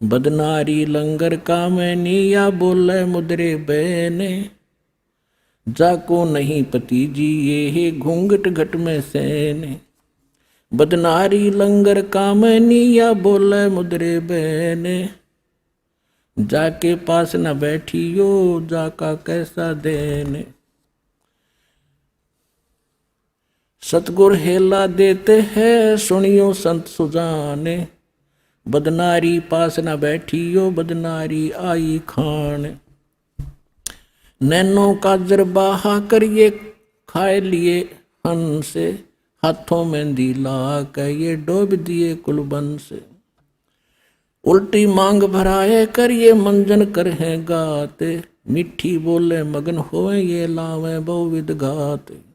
बदनारी लंगर का मैनी या बोले मुद्रे बहने, जाको नहीं पति जी ये है घूंघट घट में सहने। बदनारी लंगर का मैनी या बोले मुद्रे बहने, जाके पास न बैठियो जाका कैसा देने। सतगुर हेला देते हैं सुनियो संत सुजाने, बदनारी पास न बैठियो बदनारी आई खान। नैनों का जरबाहा करिए खाए लिए हंस, हाथों में दिला के ये डोब दिए कुलबन से। उल्टी मांग भराए करिए मंजन करहे गाते, मिठी बोले मगन होए ये लावे बहुविध घाते।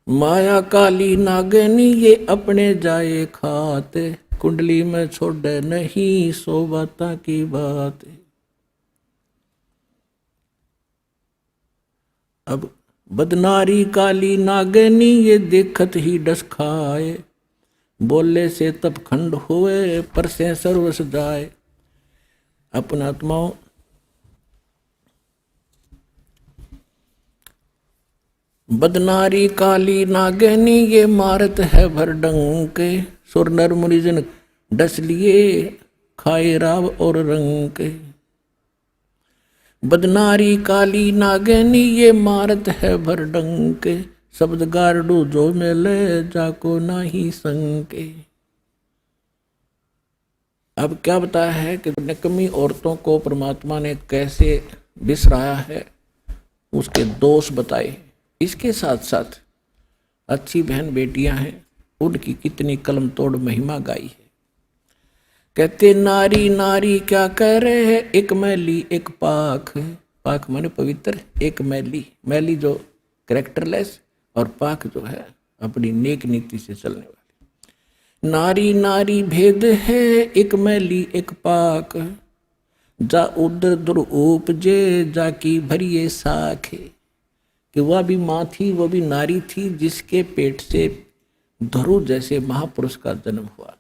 माया काली नागनी ये अपने जाए खाते, कुंडली में छोड़े नहीं सो बाता की बात। अब बदनारी काली नागनी ये देखत ही डस खाए, बोले से तब खंड हुए पर से सर्वस जाए। अपना आत्माओं, बदनारी काली नागनी ये मारत है भर डंके, सुर नर मुनिजन डस लिए खाए राव और रंग। बदनारी काली नागनी ये मारत है भर डंके, शब्द गारडू जो मिले जाको नाही संके। अब क्या बताया है कि निकम्मी औरतों को परमात्मा ने कैसे बिसराया है, उसके दोष बताए। इसके साथ साथ अच्छी बहन बेटियां हैं, उनकी कितनी कलम तोड़ महिमा गाई है। कहते नारी नारी क्या कह रहे हैं, एक मैली एक पाक। पाक माने पवित्र, एक मैली, मैली जो कैरेक्टरलेस और पाक जो है अपनी नेक नीति से चलने वाली। नारी नारी भेद है एक मैली एक पाक, जा उदर दुर उपजे जाकी भरिए साख। कि वह भी माँ थी, वो भी नारी थी जिसके पेट से ध्रुव जैसे महापुरुष का जन्म हुआ।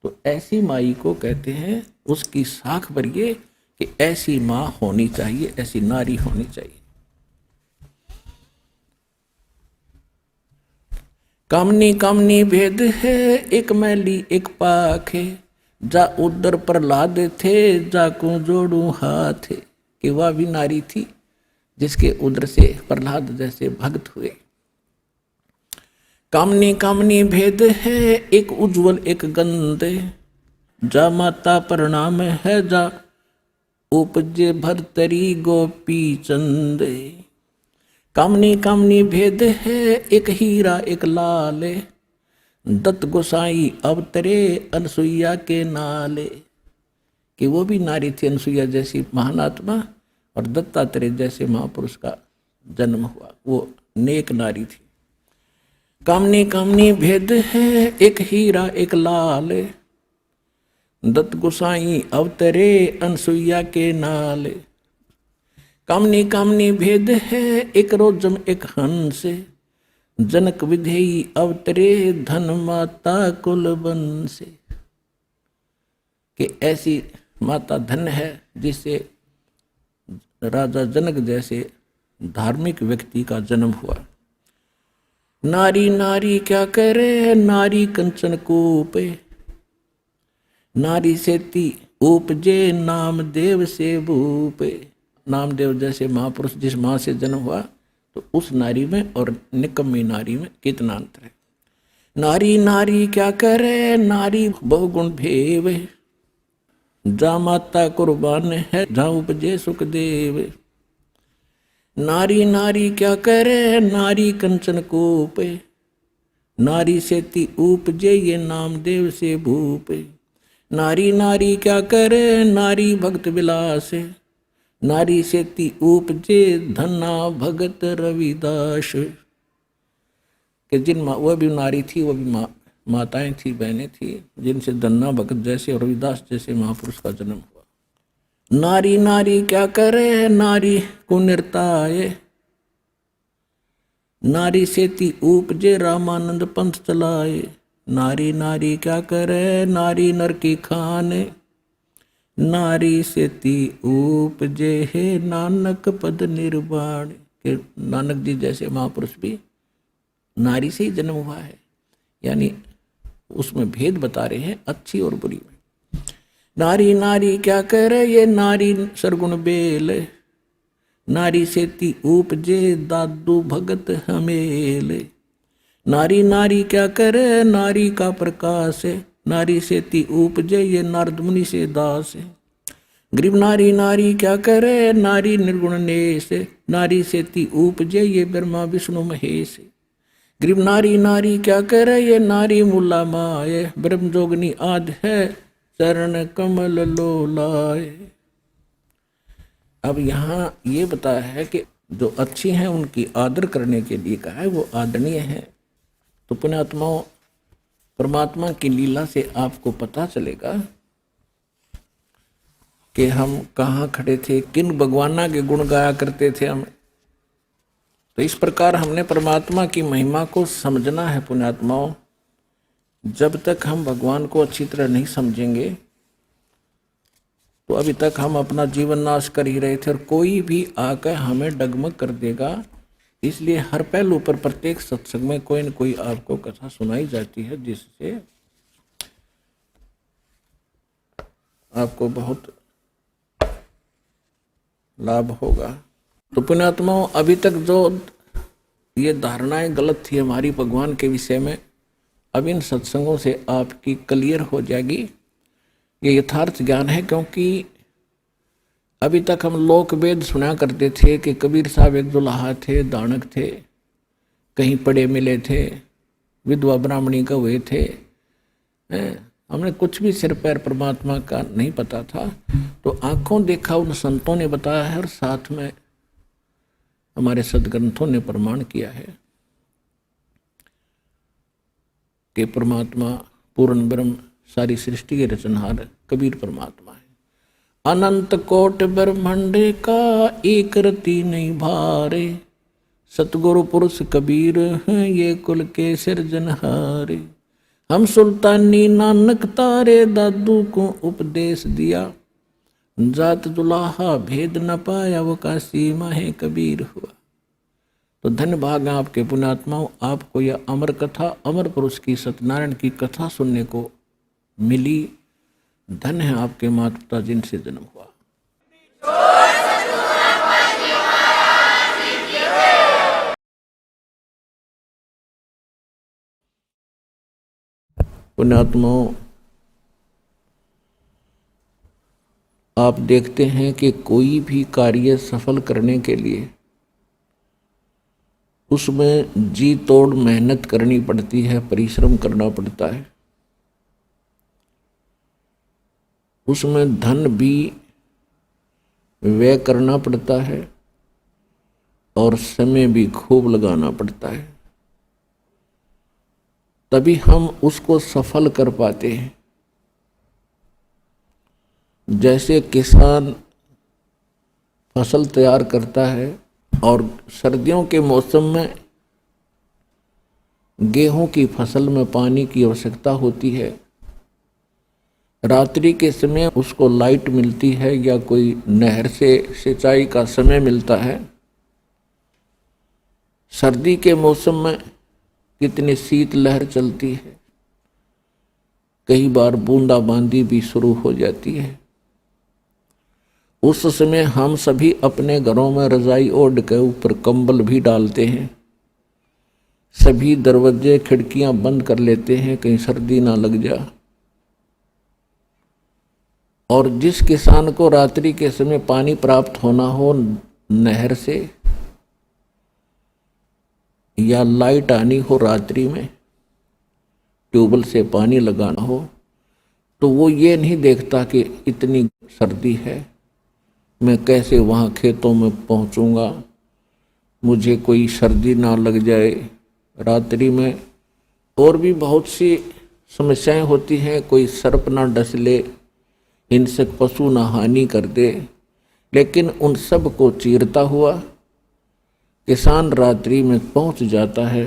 तो ऐसी माई को कहते हैं उसकी साख भरिए कि ऐसी माँ होनी चाहिए, ऐसी नारी होनी चाहिए। कामनी कामनी भेद है एक मैली एक पाख, जा उदर प्रहलाद थे जाको जोड़ू हाथ। कि वह भी नारी थी जिसके उदर से प्रहलाद जैसे भक्त हुए। कामनी कामनी भेद है एक उज्जवल एक गंदे, जा माता प्रणाम है जा उपजे भरतरी गोपी चंदे। कामनी कामनी भेद है एक हीरा एक लाले, दत्त गोसाई अवतरे अनसुईया के नाले। कि वो भी नारी थी अनसुईया जैसी महान आत्मा, और दत्तात्रेय जैसे महापुरुष का जन्म हुआ, वो नेक नारी थी। कामनी कामनी भेद है एक हीरा एक लाल, दत्त गोसाई अवतरे अनसुईया के नाल। कामनी कामनी भेद है एक रोजम एक हंस, जनक विधेयी अवतरे धन माता कुल बंस। कि ऐसी माता धन है जिसे राजा जनक जैसे धार्मिक व्यक्ति का जन्म हुआ। नारी नारी क्या कह रहे हैं, नारी कंचन कूपे, नारी सेती उपजे नामदेव से भूपे। नामदेव जैसे महापुरुष जिस माँ से जन्म हुआ, तो उस नारी में और निकम्मी नारी में कितना अंतर है। नारी नारी क्या कह रहे हैं, नारी बहुगुण भेव, जा माता कुर्बान है जा उपजे सुखदेव। नारी नारी क्या कह रहे हैं, नारी कंचन कूपे, नारी से ती उपजे ये नामदेव से भूप। नारी नारी क्या करे नारी भक्त विलास। नारी से ती उपजे धन्ना भगत रविदास। कि जिन वह भी नारी थी, वह भी माताएं थी, बहनें थी, जिनसे धन्ना भगत जैसे और रविदास जैसे महापुरुष का जन्म हुआ। नारी नारी क्या करे नारी को निर्ताय। नारी से ती उपजे रामानंद पंथ चलाए। नारी नारी क्या करे नारी नर की खाने। नारी से ती उपजे है नानक पद निर्वाण। के नानक जी जैसे महापुरुष भी नारी से ही जन्म हुआ है, यानी उसमें भेद बता रहे हैं अच्छी और बुरी में। नारी नारी क्या करे ये नारी सरगुण बेल। नारी से ती उपजे दादू भगत हमेल। नारी नारी क्या करे नारी का प्रकाश। नारी से ती उपजे ये नारद मुनि से दास। गरीब नारी नारी क्या करे नारी निर्गुण नेश। नारी से ती उपजे ये ब्रह्मा विष्णु महेश। गरीब नारी नारी क्या करे ये नारी मूला माए। ब्रह्म जोगनी आद है चरण कमल लोलाए। अब यहाँ ये बताया है कि जो अच्छी हैं उनकी आदर करने के लिए कहा है, वो आदरणीय है। तो पुण्यात्माओं, परमात्मा की लीला से आपको पता चलेगा कि हम कहाँ खड़े थे, किन भगवाना के गुण गाया करते थे हम। तो इस प्रकार हमने परमात्मा की महिमा को समझना है पुण्यात्माओं। जब तक हम भगवान को अच्छी तरह नहीं समझेंगे तो अभी तक हम अपना जीवन नाश कर ही रहे थे, और कोई भी आकर हमें डगमग कर देगा। इसलिए हर पहलू पर प्रत्येक सत्संग में कोई न कोई आपको कथा सुनाई जाती है, जिससे आपको बहुत लाभ होगा। तो पुण्यात्माओं, अभी तक जो ये धारणाएं गलत थी हमारी भगवान के विषय में, अब इन सत्संगों से आपकी क्लियर हो जाएगी। ये यथार्थ ज्ञान है, क्योंकि अभी तक हम लोक वेद सुना करते थे कि कबीर साहब एक दुल्हा थे, दानक थे, कहीं पड़े मिले थे, विधवा ब्राह्मणी का हुए थे। हमने कुछ भी सिर पैर परमात्मा का नहीं पता था। तो आंखों देखा उन संतों ने बताया है, और साथ में हमारे सदग्रंथों ने प्रमाण किया है कि परमात्मा पूर्ण ब्रह्म सारी सृष्टि के रचनहार कबीर परमात्मा है। अनंत कोट ब्रह्मांड का एक रति नहीं भारे। सतगुरु पुरुष कबीर हैं ये कुल के सिरजनहारे। हम सुल्तानी नानक तारे दादू को उपदेश दिया। जात दुलाहा भेद न पाया वो काशी माहे कबीर हुआ। तो धन्य भाग आपके पुण्यात्माओं, आपको यह अमर कथा, अमर पुरुष की सत्यनारायण की कथा सुनने को मिली। धन्य है आपके माता पिता जिनसे जन्म हुआ। पुण्यात्माओं, आप देखते हैं कि कोई भी कार्य सफल करने के लिए उसमें जी तोड़ मेहनत करनी पड़ती है, परिश्रम करना पड़ता है। उसमें धन भी व्यय करना पड़ता है और समय भी खूब लगाना पड़ता है, तभी हम उसको सफल कर पाते हैं। जैसे किसान फसल तैयार करता है और सर्दियों के मौसम में गेहूं की फसल में पानी की आवश्यकता होती है। रात्रि के समय उसको लाइट मिलती है या कोई नहर से सिंचाई का समय मिलता है। सर्दी के मौसम में कितनी शीत लहर चलती है, कई बार बूंदाबांदी भी शुरू हो जाती है। उस समय हम सभी अपने घरों में रजाई ओढ़ के ऊपर कंबल भी डालते हैं, सभी दरवाजे खिड़कियां बंद कर लेते हैं कहीं सर्दी ना लग जा। और जिस किसान को रात्रि के समय पानी प्राप्त होना हो नहर से या लाइट आनी हो रात्रि में, ट्यूबवेल से पानी लगाना हो तो वो ये नहीं देखता कि इतनी सर्दी है, मैं कैसे वहाँ खेतों में पहुँचूँगा, मुझे कोई सर्दी ना लग जाए रात्रि में। और भी बहुत सी समस्याएं होती हैं, कोई सर्प ना डस ले, हिंसक पशु ना हानि कर दे। लेकिन उन सब को चीरता हुआ किसान रात्रि में पहुंच जाता है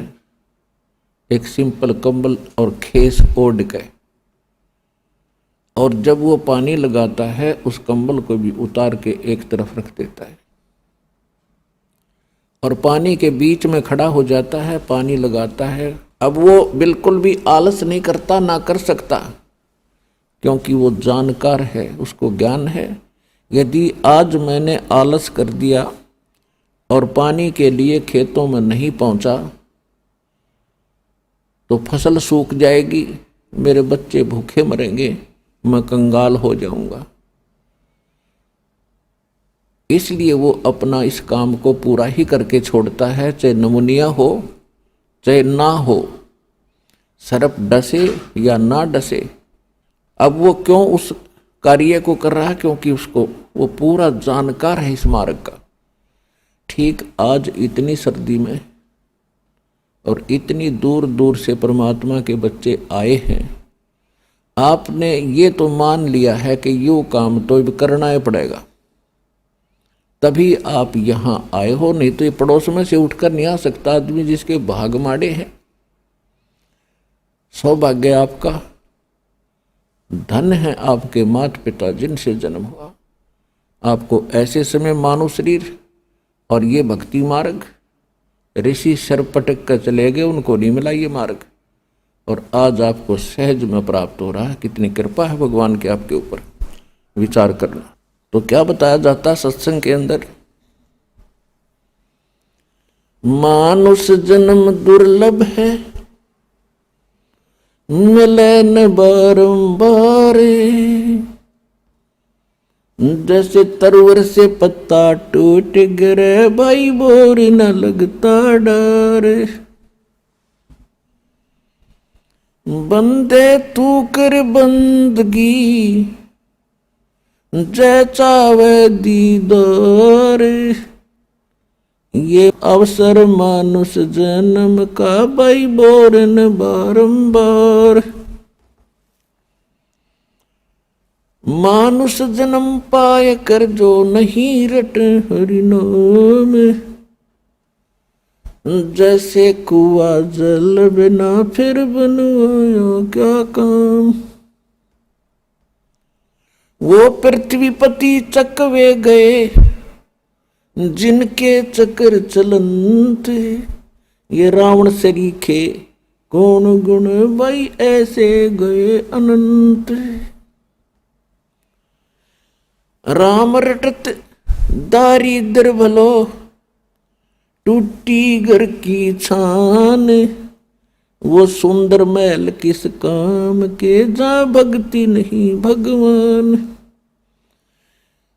एक सिंपल कंबल और खेस ओढ़ के, और जब वो पानी लगाता है उस कंबल को भी उतार के एक तरफ रख देता है और पानी के बीच में खड़ा हो जाता है, पानी लगाता है। अब वो बिल्कुल भी आलस नहीं करता, ना कर सकता, क्योंकि वो जानकार है, उसको ज्ञान है। यदि आज मैंने आलस कर दिया और पानी के लिए खेतों में नहीं पहुंचा तो फसल सूख जाएगी, मेरे बच्चे भूखे मरेंगे, मैं कंगाल हो जाऊंगा। इसलिए वो अपना इस काम को पूरा ही करके छोड़ता है, चाहे नमूनिया हो चाहे ना हो, सर्प डसे या ना डसे। अब वो क्यों उस कार्य को कर रहा है? क्योंकि उसको वो पूरा जानकार है इस मार्ग का। ठीक आज इतनी सर्दी में और इतनी दूर दूर से परमात्मा के बच्चे आए हैं, आपने ये तो मान लिया है कि यो काम तो करना ही पड़ेगा, तभी आप यहाँ आए हो, नहीं तो ये पड़ोस में से उठकर नहीं आ सकता आदमी जिसके भाग माड़े हैं। सौभाग्य आपका, धन है आपके माता पिता जिनसे जन्म हुआ। आपको ऐसे समय मानव शरीर और ये भक्ति मार्ग, ऋषि सर पटक कर चले गए, उनको नहीं मिला ये मार्ग, और आज आपको सहज में प्राप्त हो रहा है। कितनी कृपा है भगवान के आपके ऊपर, विचार करना। तो क्या बताया जाता है सत्संग के अंदर? मानुष जन्म दुर्लभ है, मिले न बारंबार, जैसे तरवर से पत्ता टूट गिरे, भाई बोर न लगता डर। बंदे तू कर बंदगी, जय चावे दीदार, ये अवसर मानुष जन्म का, भाई बोरन बारंबार। मानुष जन्म पाए कर जो नहीं रट हरि नाम, जैसे कुआ जल बिना फिर बनवाया क्या काम। वो पृथ्वीपति चकवे गए, जिनके चक्र चलंत, ये रावण सरीखे कौन गुण, भाई ऐसे गए अनंत। राम रटत दारिद्र भलो, टूटी घर की छान, वो सुंदर महल किस काम के, जा भक्ति नहीं भगवान।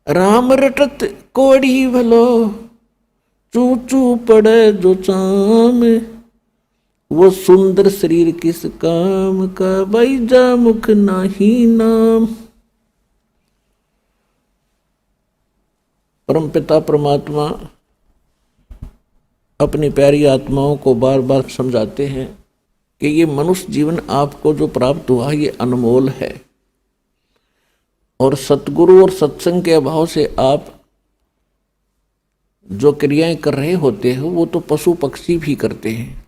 राम रटत कोड़ी भलो, चू चू पड़े जो चाम, वो सुंदर शरीर किस काम का, भाई जा मुख नाही नाम। परमपिता परमात्मा अपनी प्यारी आत्माओं को बार बार समझाते हैं कि ये मनुष्य जीवन आपको जो प्राप्त हुआ ये अनमोल है, और सतगुरु और सत्संग के अभाव से आप जो क्रियाएं कर रहे होते हो वो तो पशु पक्षी भी करते हैं।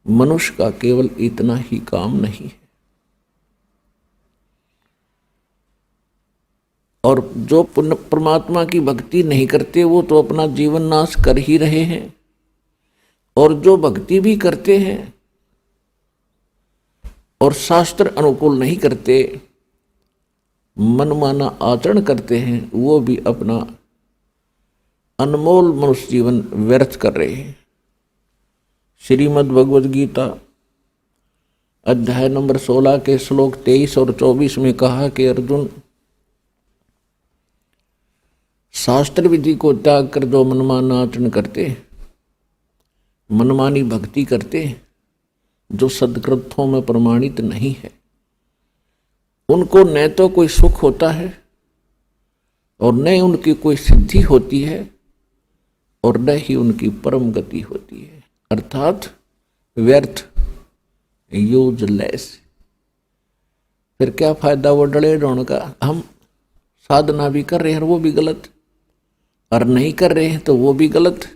मनुष्य का केवल इतना ही काम नहीं है। और जो परमात्मा की भक्ति नहीं करते वो तो अपना जीवन नाश कर ही रहे हैं, और जो भक्ति भी करते हैं और शास्त्र अनुकूल नहीं करते, मनमाना आचरण करते हैं, वो भी अपना अनमोल मनुष्य जीवन व्यर्थ कर रहे हैं। श्रीमद् भगवद गीता अध्याय नंबर 16 के श्लोक 23 और 24 में कहा कि अर्जुन, शास्त्र विधि को त्याग कर जो मनमाना आचरण करते, मनमानी भक्ति करते, जो सदग्रंथों में प्रमाणित नहीं है, उनको न तो कोई सुख होता है और न उनकी कोई सिद्धि होती है और न ही उनकी परम गति होती है, अर्थात व्यर्थ, यूजलेस। फिर क्या फायदा वो डले ढोण का। हम साधना भी कर रहे हैं वो भी गलत, और नहीं कर रहे हैं तो वो भी गलत।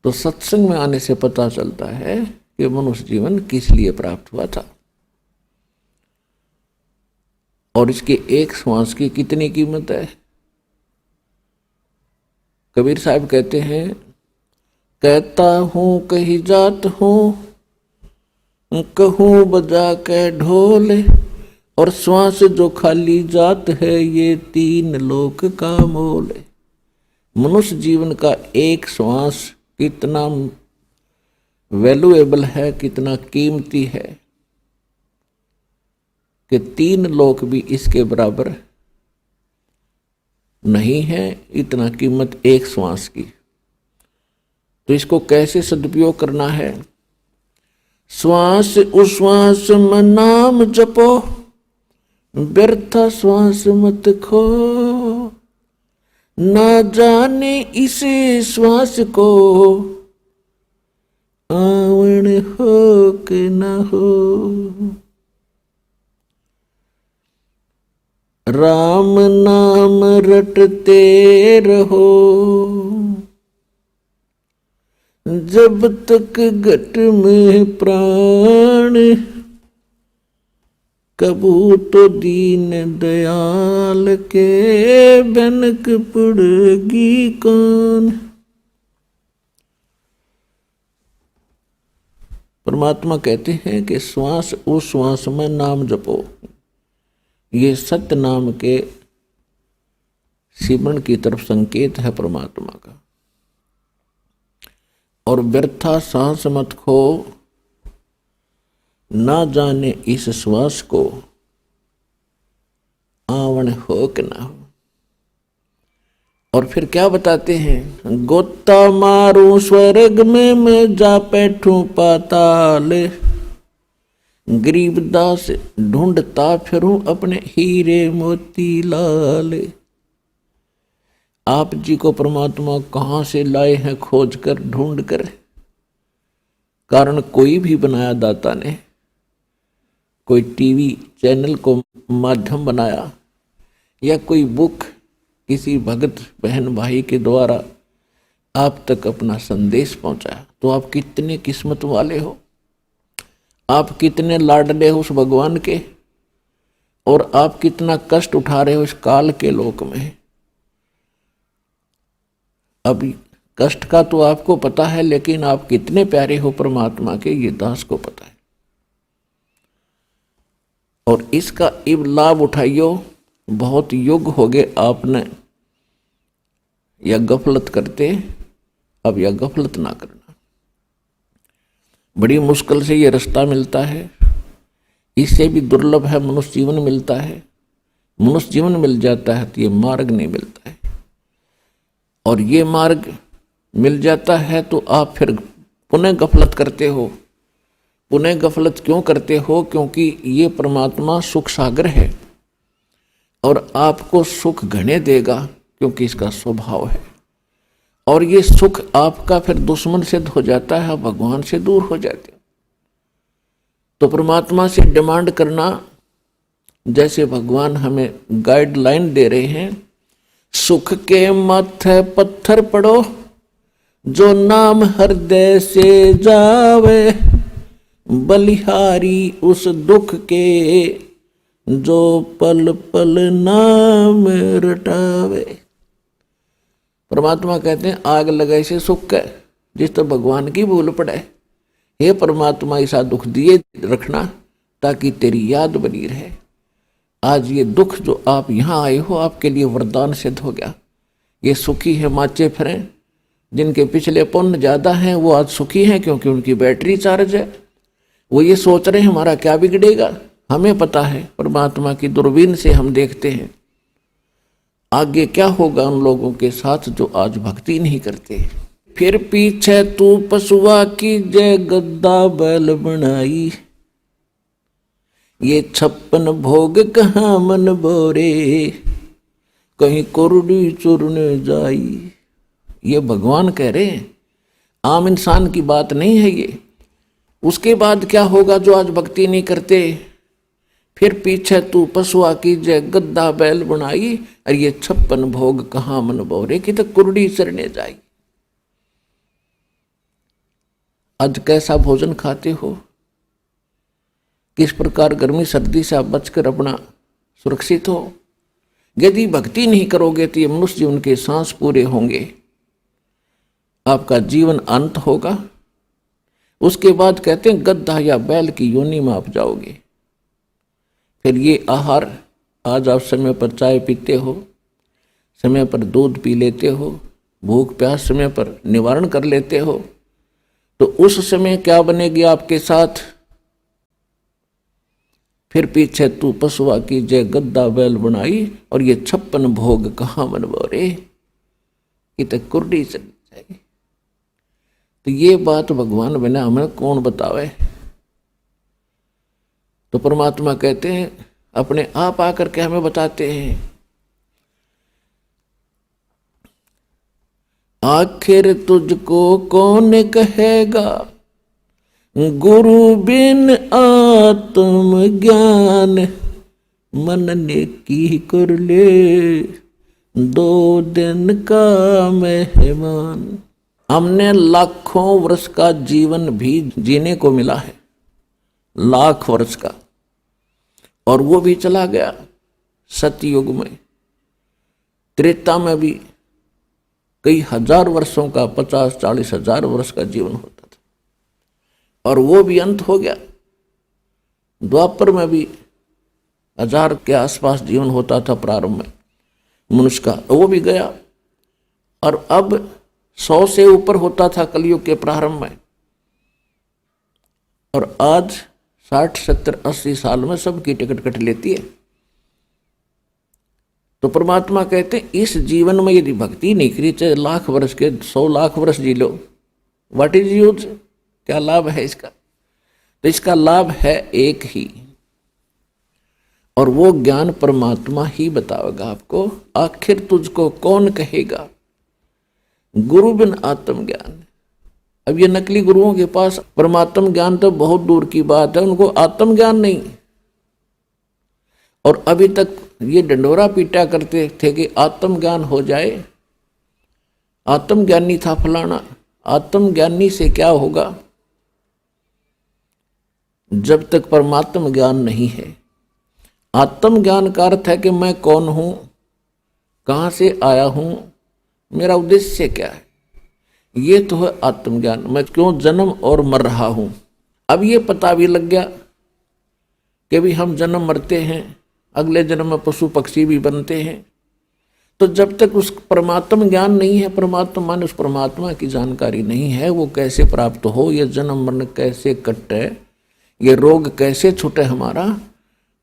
तो सत्संग में आने से पता चलता है कि मनुष्य जीवन किस लिए प्राप्त हुआ था और इसके एक श्वास की कितनी कीमत है। कबीर साहब कहते हैं, कहता हूं कहीं जात हूं, कहूं बजा के ढोल, और श्वास जो खाली जात है ये 3 लोक का मोल। मनुष्य जीवन का एक श्वास कितना वैल्यूएबल है, कितना कीमती है कि 3 लोक भी इसके बराबर नहीं है, इतना कीमत एक श्वास की। तो इसको कैसे सदुपयोग करना है। श्वास उश्वास में नाम जपो, व्यर्था श्वास मत खो, ना जाने इसे श्वास को, आवण हो कि न हो। राम नाम रटते रहो, जब तक घट में प्राण, कबू तो दीन दयाल के बनक पड़ेगी कौन। परमात्मा कहते हैं कि श्वास उस श्वास में नाम जपो। ये सत्य नाम के सिमरण की तरफ संकेत है परमात्मा का। और व्यर्था सांस मत खो, ना जाने इस श्वास को, आवण हो कि ना हो। और फिर क्या बताते हैं, गोता मारूं स्वर्ग में मैं जा बैठूं पाताल, गरीबदास ढूंढता फिरूं अपने हीरे मोती लाल। आप जी को परमात्मा कहाँ से लाए हैं खोज कर ढूंढ कर। कारण कोई भी बनाया दाता ने, कोई टीवी चैनल को माध्यम बनाया या कोई बुक किसी भगत बहन भाई के द्वारा आप तक अपना संदेश पहुंचाया, तो आप कितने किस्मत वाले हो, आप कितने लाडले हो उस भगवान के, और आप कितना कष्ट उठा रहे हो इस काल के लोक में। अभी कष्ट का तो आपको पता है, लेकिन आप कितने प्यारे हो परमात्मा के, ये दास को पता है। और इसका इब लाभ उठाइयो। बहुत युग हो गए आपने या गफलत करते, अब या गफलत ना करना। बड़ी मुश्किल से ये रास्ता मिलता है, इससे भी दुर्लभ है मनुष्य जीवन मिलता है। मनुष्य जीवन मिल जाता है तो ये मार्ग नहीं मिलता है, और ये मार्ग मिल जाता है तो आप फिर पुनः गफलत करते हो। पुनः गफलत क्यों करते हो? क्योंकि ये परमात्मा सुख सागर है और आपको सुख घने देगा, क्योंकि इसका स्वभाव है। और ये सुख आपका फिर दुश्मन सिद्ध हो जाता है, भगवान से दूर हो जाते हो। तो परमात्मा से डिमांड करना, जैसे भगवान हमें गाइडलाइन दे रहे हैं, सुख के माथे पत्थर पड़ो, जो नाम हृदय से जावे, बलिहारी उस दुख के, जो पल पल नाम रटावे। परमात्मा कहते हैं आग लगाए से सुख है, जिस तो भगवान की भूल पड़े। हे परमात्मा ऐसा दुख दिए रखना ताकि तेरी याद बनी रहे। आज ये दुख जो आप यहाँ आए हो आपके लिए वरदान सिद्ध हो गया। ये सुखी है माचे फिरें, जिनके पिछले पुण्य ज़्यादा हैं वो आज सुखी हैं, क्योंकि उनकी बैटरी चार्ज है। वो ये सोच रहे हैं हमारा क्या बिगड़ेगा। हमें पता है, परमात्मा की दूरबीन से हम देखते हैं आगे क्या होगा उन लोगों के साथ जो आज भक्ति नहीं करते। फिर पीछे तू पशुआ की जय गद्दा बैल बनाई, ये 56 भोग कहाँ मन बोरे, कहीं कुरडी चुरने जाई। ये भगवान कह रहे हैं, आम इंसान की बात नहीं है ये। उसके बाद क्या होगा जो आज भक्ति नहीं करते, फिर पीछे तू पशुआ की जय गद्दा बैल बनाई, और ये 56 भोग कहाँ मन बोरे, कि तो कुरडी चरने जाई। आज कैसा भोजन खाते हो, किस प्रकार गर्मी सर्दी से आप बचकर अपना सुरक्षित हो। यदि भक्ति नहीं करोगे तो ये मनुष्य जीवन के सांस पूरे होंगे, आपका जीवन अंत होगा। उसके बाद कहते हैं गद्दा या बैल की योनि में आप जाओगे। फिर ये आहार, आज आप समय पर चाय पीते हो, समय पर दूध पी लेते हो, भूख प्यास समय पर निवारण कर लेते हो, तो उस समय क्या बनेगी आपके साथ। फिर पीछे तू पशुआ की जय गद्दा बैल बनाई, और ये 56 भोग कहाँ मन बोरे, कि तो कुरडी चली जाएगी। तो ये बात भगवान बिना हमें कौन बतावे। तो परमात्मा कहते हैं अपने आप आकर के हमें बताते हैं, आखिर तुझको कौन कहेगा, गुरु बिन आत्म ज्ञान, मन ने की कर ले 2 दिन का मेहमान। हमने लाखों वर्ष का जीवन भी जीने को मिला है, लाख वर्ष का, और वो भी चला गया। सतयुग में, त्रेता में भी कई हजार वर्षों का, 50-40 हजार वर्ष का जीवन होता था, और वो भी अंत हो गया। द्वापर में भी 1000 के आसपास जीवन होता था प्रारंभ में मनुष्य का, वो भी गया। और अब 100 से ऊपर होता था कलयुग के प्रारंभ में, और आज 60, 70, 80 साल में सबकी टिकट कट लेती है। तो परमात्मा कहते हैं इस जीवन में यदि भक्ति नहीं करी, चाहे लाख वर्ष के 100 लाख वर्ष जी लो, व्हाट इज यूज, क्या लाभ है इसका। तो इसका लाभ है एक ही, और वो ज्ञान परमात्मा ही बताएगा आपको। आखिर तुझको कौन कहेगा, गुरु बिन आत्म ज्ञान। अब ये नकली गुरुओं के पास परमात्म ज्ञान तो बहुत दूर की बात है, उनको आत्म ज्ञान नहीं। और अभी तक ये डंडोरा पीटा करते थे कि आत्म ज्ञान हो जाए, आत्मज्ञानी था फलाना। आत्मज्ञानी से क्या होगा, जब तक परमात्म ज्ञान नहीं है। आत्म ज्ञान का अर्थ है कि मैं कौन हूं, कहां से आया हूं, मेरा उद्देश्य क्या है, ये तो है आत्मज्ञान। मैं क्यों जन्म और मर रहा हूं। अब ये पता भी लग गया कि भी हम जन्म मरते हैं, अगले जन्म में पशु पक्षी भी बनते हैं। तो जब तक उस परमात्म ज्ञान नहीं है, परमात्मा मान उस परमात्मा की जानकारी नहीं है, वो कैसे प्राप्त हो, ये जन्म मरण कैसे कटे, ये रोग कैसे छूटे हमारा,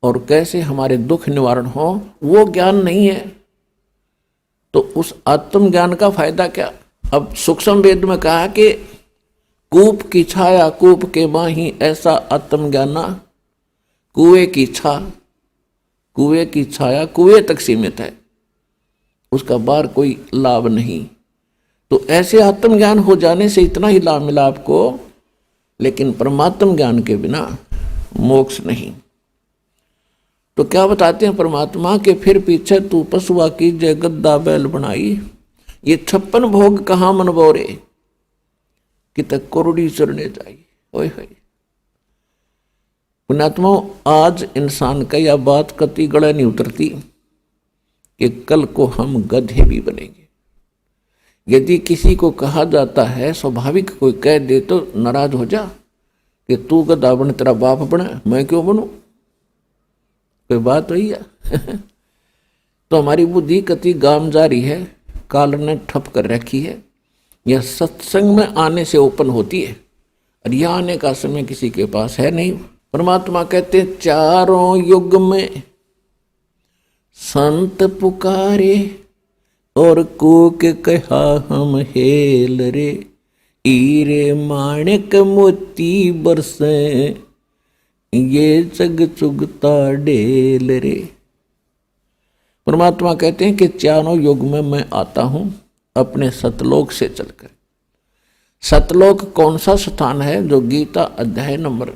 और कैसे हमारे दुख निवारण हो, वो ज्ञान नहीं है। तो उस आत्म ज्ञान का फायदा क्या। अब सूक्ष्म वेद में कहा कि कूप की छाया कूप के माही, ऐसा आत्मज्ञाना कुएं की छा, कुएं की छाया कुएं तक सीमित है, उसका बाहर कोई लाभ नहीं। तो ऐसे आत्मज्ञान हो जाने से इतना ही लाभ मिला आपको, लेकिन परमात्म ज्ञान के बिना मोक्ष नहीं। तो क्या बताते हैं परमात्मा के, फिर पीछे तू पशुआ की जय गद्दा बैल बनाई, ये 56 भोग कहाँ मन बोरे, कि तक कुरडी चरने जाई। ओए होए पुण्यात्मा, आज इंसान का यह बात कति गले नहीं उतरती कि कल को हम गधे भी बनेंगे। यदि किसी को कहा जाता है, स्वाभाविक कोई कह दे तो नाराज हो जा कि तू गधा बन, तेरा बाप बने, मैं क्यों बनूं, कोई बात हुई है। तो हमारी बुद्धि कति गाम जारी है, काल ने ठप कर रखी है। यह सत्संग में आने से ओपन होती है, और यह आने का समय किसी के पास है नहीं। परमात्मा कहते हैं, चारों युग में संत पुकारे, और कूक कहा हम हेल रे, हीरे माणिक मोती बरसे, ये जग चुगता ढेल रे। परमात्मा कहते हैं कि चारों युग में मैं आता हूं अपने सतलोक से चलकर। सतलोक कौन सा स्थान है? जो गीता अध्याय नंबर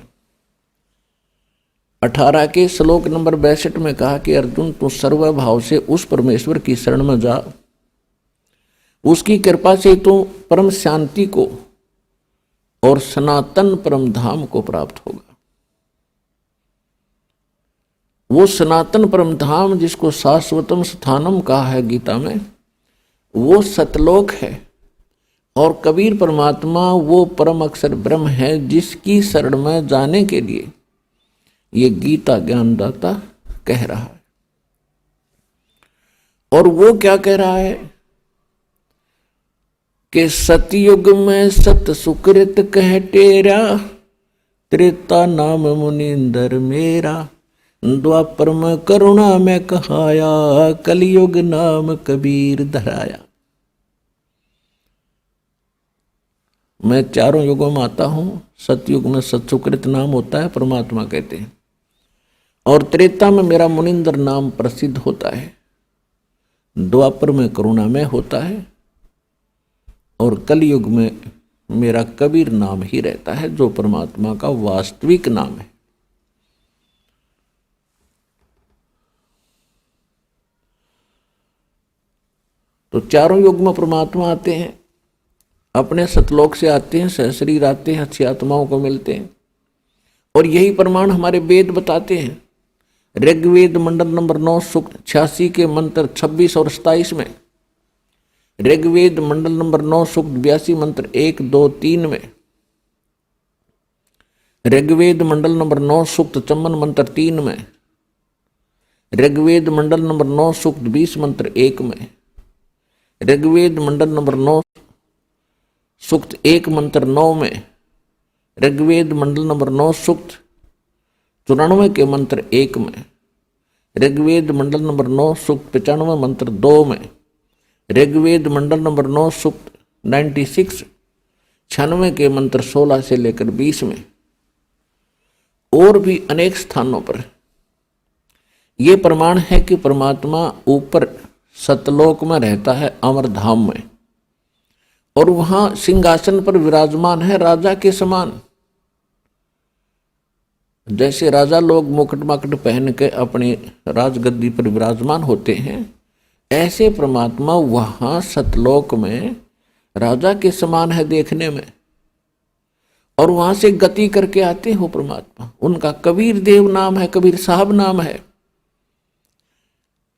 18 के श्लोक नंबर 62 में कहा कि अर्जुन तू सर्वभाव से उस परमेश्वर की शरण में जा, उसकी कृपा से तू परम शांति को और सनातन परम धाम को प्राप्त होगा। वो सनातन परम धाम जिसको शाश्वतम स्थानम कहा है गीता में, वो सतलोक है। और कबीर परमात्मा वो परम अक्षर ब्रह्म है जिसकी शरण में जाने के लिए ये गीता ज्ञानदाता कह रहा है। और वो क्या कह रहा है कि सतयुग में सत सुकृत कह टेरा, त्रेता नाम मुनिंदर मेरा, द्वापर में करुणा में कहाया, कलयुग नाम कबीर धराया। मैं चारों युगों में आता हूं। सतयुग में सत्सुकृत नाम होता है, परमात्मा कहते हैं, और त्रेता में मेरा मुनिंदर नाम प्रसिद्ध होता है, द्वापर में करुणा में होता है, और कलयुग में मेरा कबीर नाम ही रहता है जो परमात्मा का वास्तविक नाम है। तो चारों युग में परमात्मा आते हैं, अपने सतलोक से आते हैं, सहशरीर आते हैं, अच्छी आत्माओं को मिलते हैं। और यही प्रमाण हमारे वेद बताते हैं। ऋग्वेद मंडल नंबर 9 सूक्त 86 के मंत्र 26 और 27 में, ऋग्वेद मंडल नंबर 9 सूक्त 82 मंत्र 1, 2, 3 में, ऋग्वेद मंडल नंबर 9 सूक्त 54 मंत्र 3 में, ऋग्वेद मंडल नंबर 9 सूक्त 20 मंत्र 1 में, ऋग्वेद मंडल नंबर 9 सूक्त 1 मंत्र 9 में, ऋग्वेद मंडल नंबर 9 सूक्त 94 के मंत्र 1 में, ऋग्वेद मंडल नंबर 9 सूक्त 95 मंत्र 2 में, ऋग्वेद मंडल नंबर 9 सूक्त 96 96 के मंत्र 16 से लेकर 20 में, और भी अनेक स्थानों पर ये प्रमाण है कि परमात्मा ऊपर सतलोक में रहता है, अमरधाम में, और वहां सिंहासन पर विराजमान है राजा के समान। जैसे राजा लोग मुकुट माकुट पहन के अपनी राजगद्दी पर विराजमान होते हैं, ऐसे परमात्मा वहां सतलोक में राजा के समान है देखने में। और वहां से गति करके आते हो परमात्मा। उनका कबीर देव नाम है, कबीर साहब नाम है।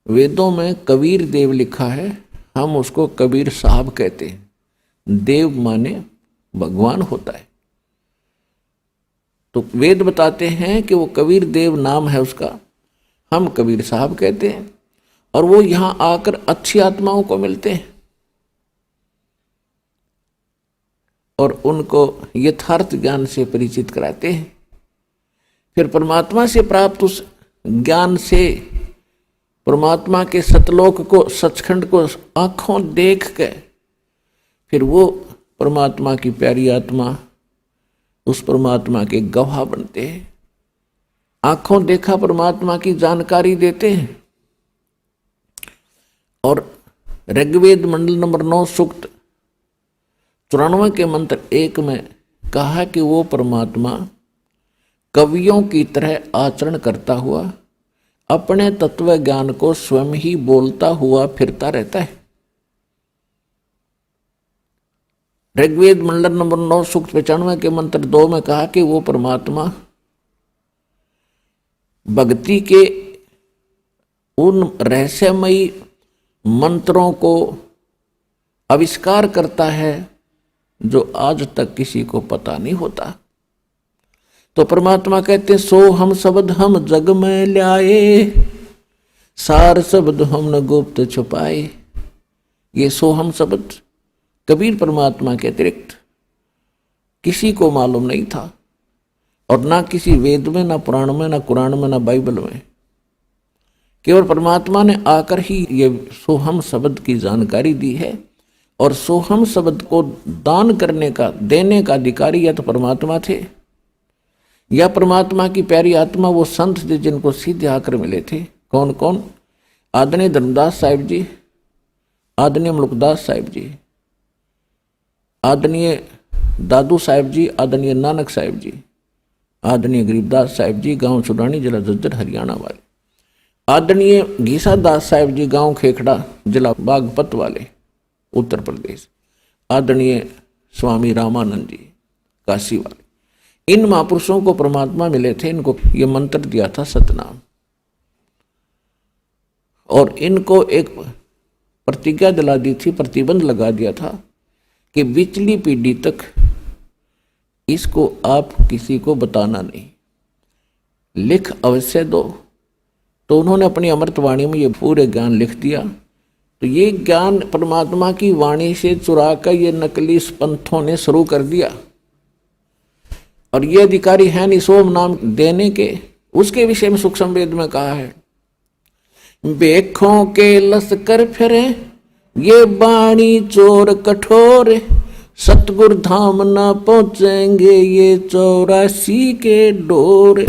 वेदों में कबीर देव लिखा है, हम उसको कबीर साहब कहते हैं। देव माने भगवान होता है। तो वेद बताते हैं कि वो कबीर देव नाम है उसका, हम कबीर साहब कहते हैं। और वो यहां आकर अच्छी आत्माओं को मिलते हैं और उनको यथार्थ ज्ञान से परिचित कराते हैं। फिर परमात्मा से प्राप्त उस ज्ञान से परमात्मा के सतलोक को, सचखंड को आंखों देख के फिर वो परमात्मा की प्यारी आत्मा उस परमात्मा के गवाह बनते हैं। आंखों देखा परमात्मा की जानकारी देते हैं। और ऋग्वेद मंडल नंबर 9 सूक्त 94 के मंत्र 1 में कहा कि वो परमात्मा कवियों की तरह आचरण करता हुआ अपने तत्व ज्ञान को स्वयं ही बोलता हुआ फिरता रहता है। ऋग्वेद मंडल नंबर 9 सूक्त 95 के मंत्र 2 में कहा कि वो परमात्मा भक्ति के उन रहस्यमयी मंत्रों को आविष्कार करता है जो आज तक किसी को पता नहीं होता। तो परमात्मा कहते सो हम शब्द हम जग में ल्याए, सार शब्द हमने गुप्त छुपाए। ये सो हम शब्द कबीर परमात्मा के अतिरिक्त किसी को मालूम नहीं था, और ना किसी वेद में, ना पुराण में, ना कुरान में, ना बाइबल में। केवल परमात्मा ने आकर ही ये सोहम शब्द की जानकारी दी है, और सोहम शब्द को दान करने का, देने का अधिकारी या तो परमात्मा थे, या परमात्मा की प्यारी आत्मा वो संत थे जिनको सीधे आकर मिले थे। कौन कौन? आदरणीय धर्मदास साहिब जी, आदरणीय मुल्कदास साहिब जी, आदरणीय दादू साहिब जी, आदरणीय नानक साहिब जी, आदरणीय गरीबदास साहिब जी, गांव छुडानी, जिला झज्जर, हरियाणा वाले, आदरणीय घीसा दास साहिब जी, गांव खेखड़ा, जिला बागपत वाले, उत्तर प्रदेश, आदरणीय स्वामी रामानंद जी, काशी वाले। इन महापुरुषों को परमात्मा मिले थे, इनको ये मंत्र दिया था सतनाम, और इनको एक प्रतिज्ञा दिला दी थी, प्रतिबंध लगा दिया था कि पिछली पीढ़ी तक इसको आप किसी को बताना नहीं, लिख अवश्य दो। तो उन्होंने अपनी अमृतवाणी में ये पूरे ज्ञान लिख दिया। तो ये ज्ञान परमात्मा की वाणी से चुरा कर ये नकली पंथों ने शुरू कर दिया, और ये अधिकारी है नहीं सोम नाम देने के। उसके विषय में सूक्ष्म वेद में कहा है, बेखों के लश्कर फिरे ये बाणी चोर कठोर, सतगुरु धाम ना पहुंचेंगे ये 84 के डोर।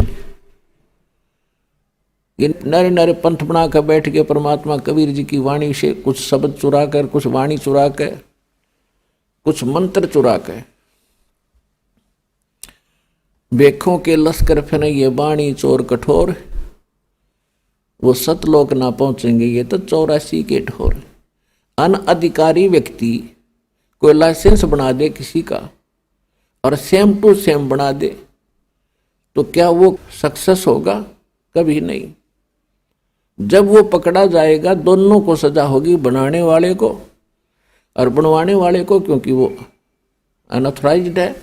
ये नरे नरे पंथ बना कर बैठ के परमात्मा कबीर जी की वाणी से कुछ शब्द चुरा कर, कुछ वाणी चुरा कर, कुछ मंत्र चुरा कर, बेखों के लश्कर फिरे ये बाणी चोर कठोर, वो सतलोक ना पहुंचेंगे ये तो 84 के ढोर। अनअधिकारी व्यक्ति कोई लाइसेंस बना दे किसी का और सेम टू सेम बना दे, तो क्या वो सक्सेस होगा? कभी नहीं। जब वो पकड़ा जाएगा दोनों को सजा होगी, बनाने वाले को और बनवाने वाले को, क्योंकि वो अनऑथराइज्ड है,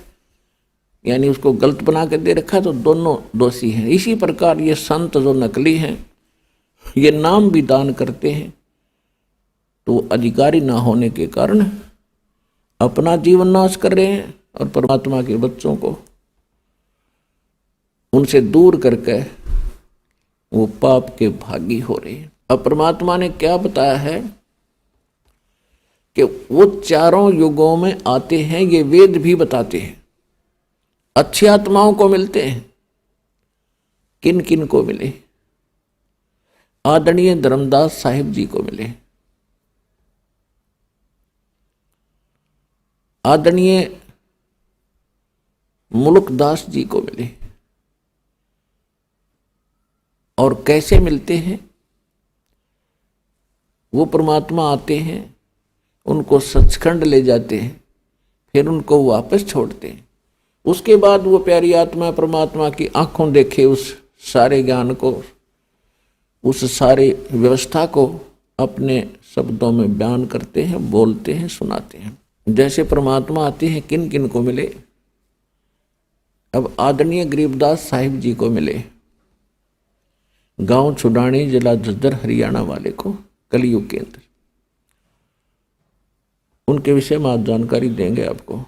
यानी उसको गलत बना के दे रखा है, तो दोनों दोषी हैं। इसी प्रकार ये संत जो नकली हैं, ये नाम भी दान करते हैं, तो अधिकारी ना होने के कारण अपना जीवन नाश कर रहे हैं और परमात्मा के बच्चों को उनसे दूर करके वो पाप के भागी हो रहे हैं। अब परमात्मा ने क्या बताया है कि वो चारों युगों में आते हैं, ये वेद भी बताते हैं। अच्छी आत्माओं को मिलते हैं। किन किन को मिले? आदरणीय धर्मदास साहिब जी को मिले, आदरणीय मुल्कदास जी को मिले। और कैसे मिलते हैं? वो परमात्मा आते हैं, उनको सचखंड ले जाते हैं, फिर उनको वापस छोड़ते हैं। उसके बाद वो प्यारी आत्मा परमात्मा की आंखों देखे उस सारे ज्ञान को, उस सारे व्यवस्था को अपने शब्दों में बयान करते हैं, बोलते हैं, सुनाते हैं। जैसे परमात्मा आते हैं, किन किन को मिले? अब आदरणीय गरीबदास साहिब जी को मिले, गांव छुडानी, जिला झज्जर, हरियाणा वाले को, कलयुग के अंदर। उनके विषय में आज जानकारी देंगे आपको।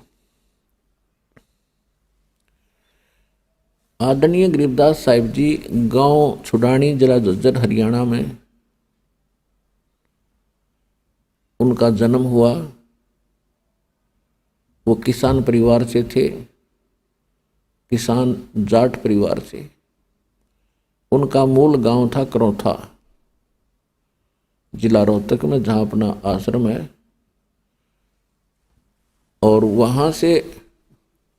आदरणीय गरीबदास साहिब जी गांव छुडानी, जिला झज्जर, हरियाणा में उनका जन्म हुआ। वो किसान परिवार से थे, किसान जाट परिवार से। उनका मूल गांव था करौथा, जिला रोहतक में, जहाँ अपना आश्रम है। और वहाँ से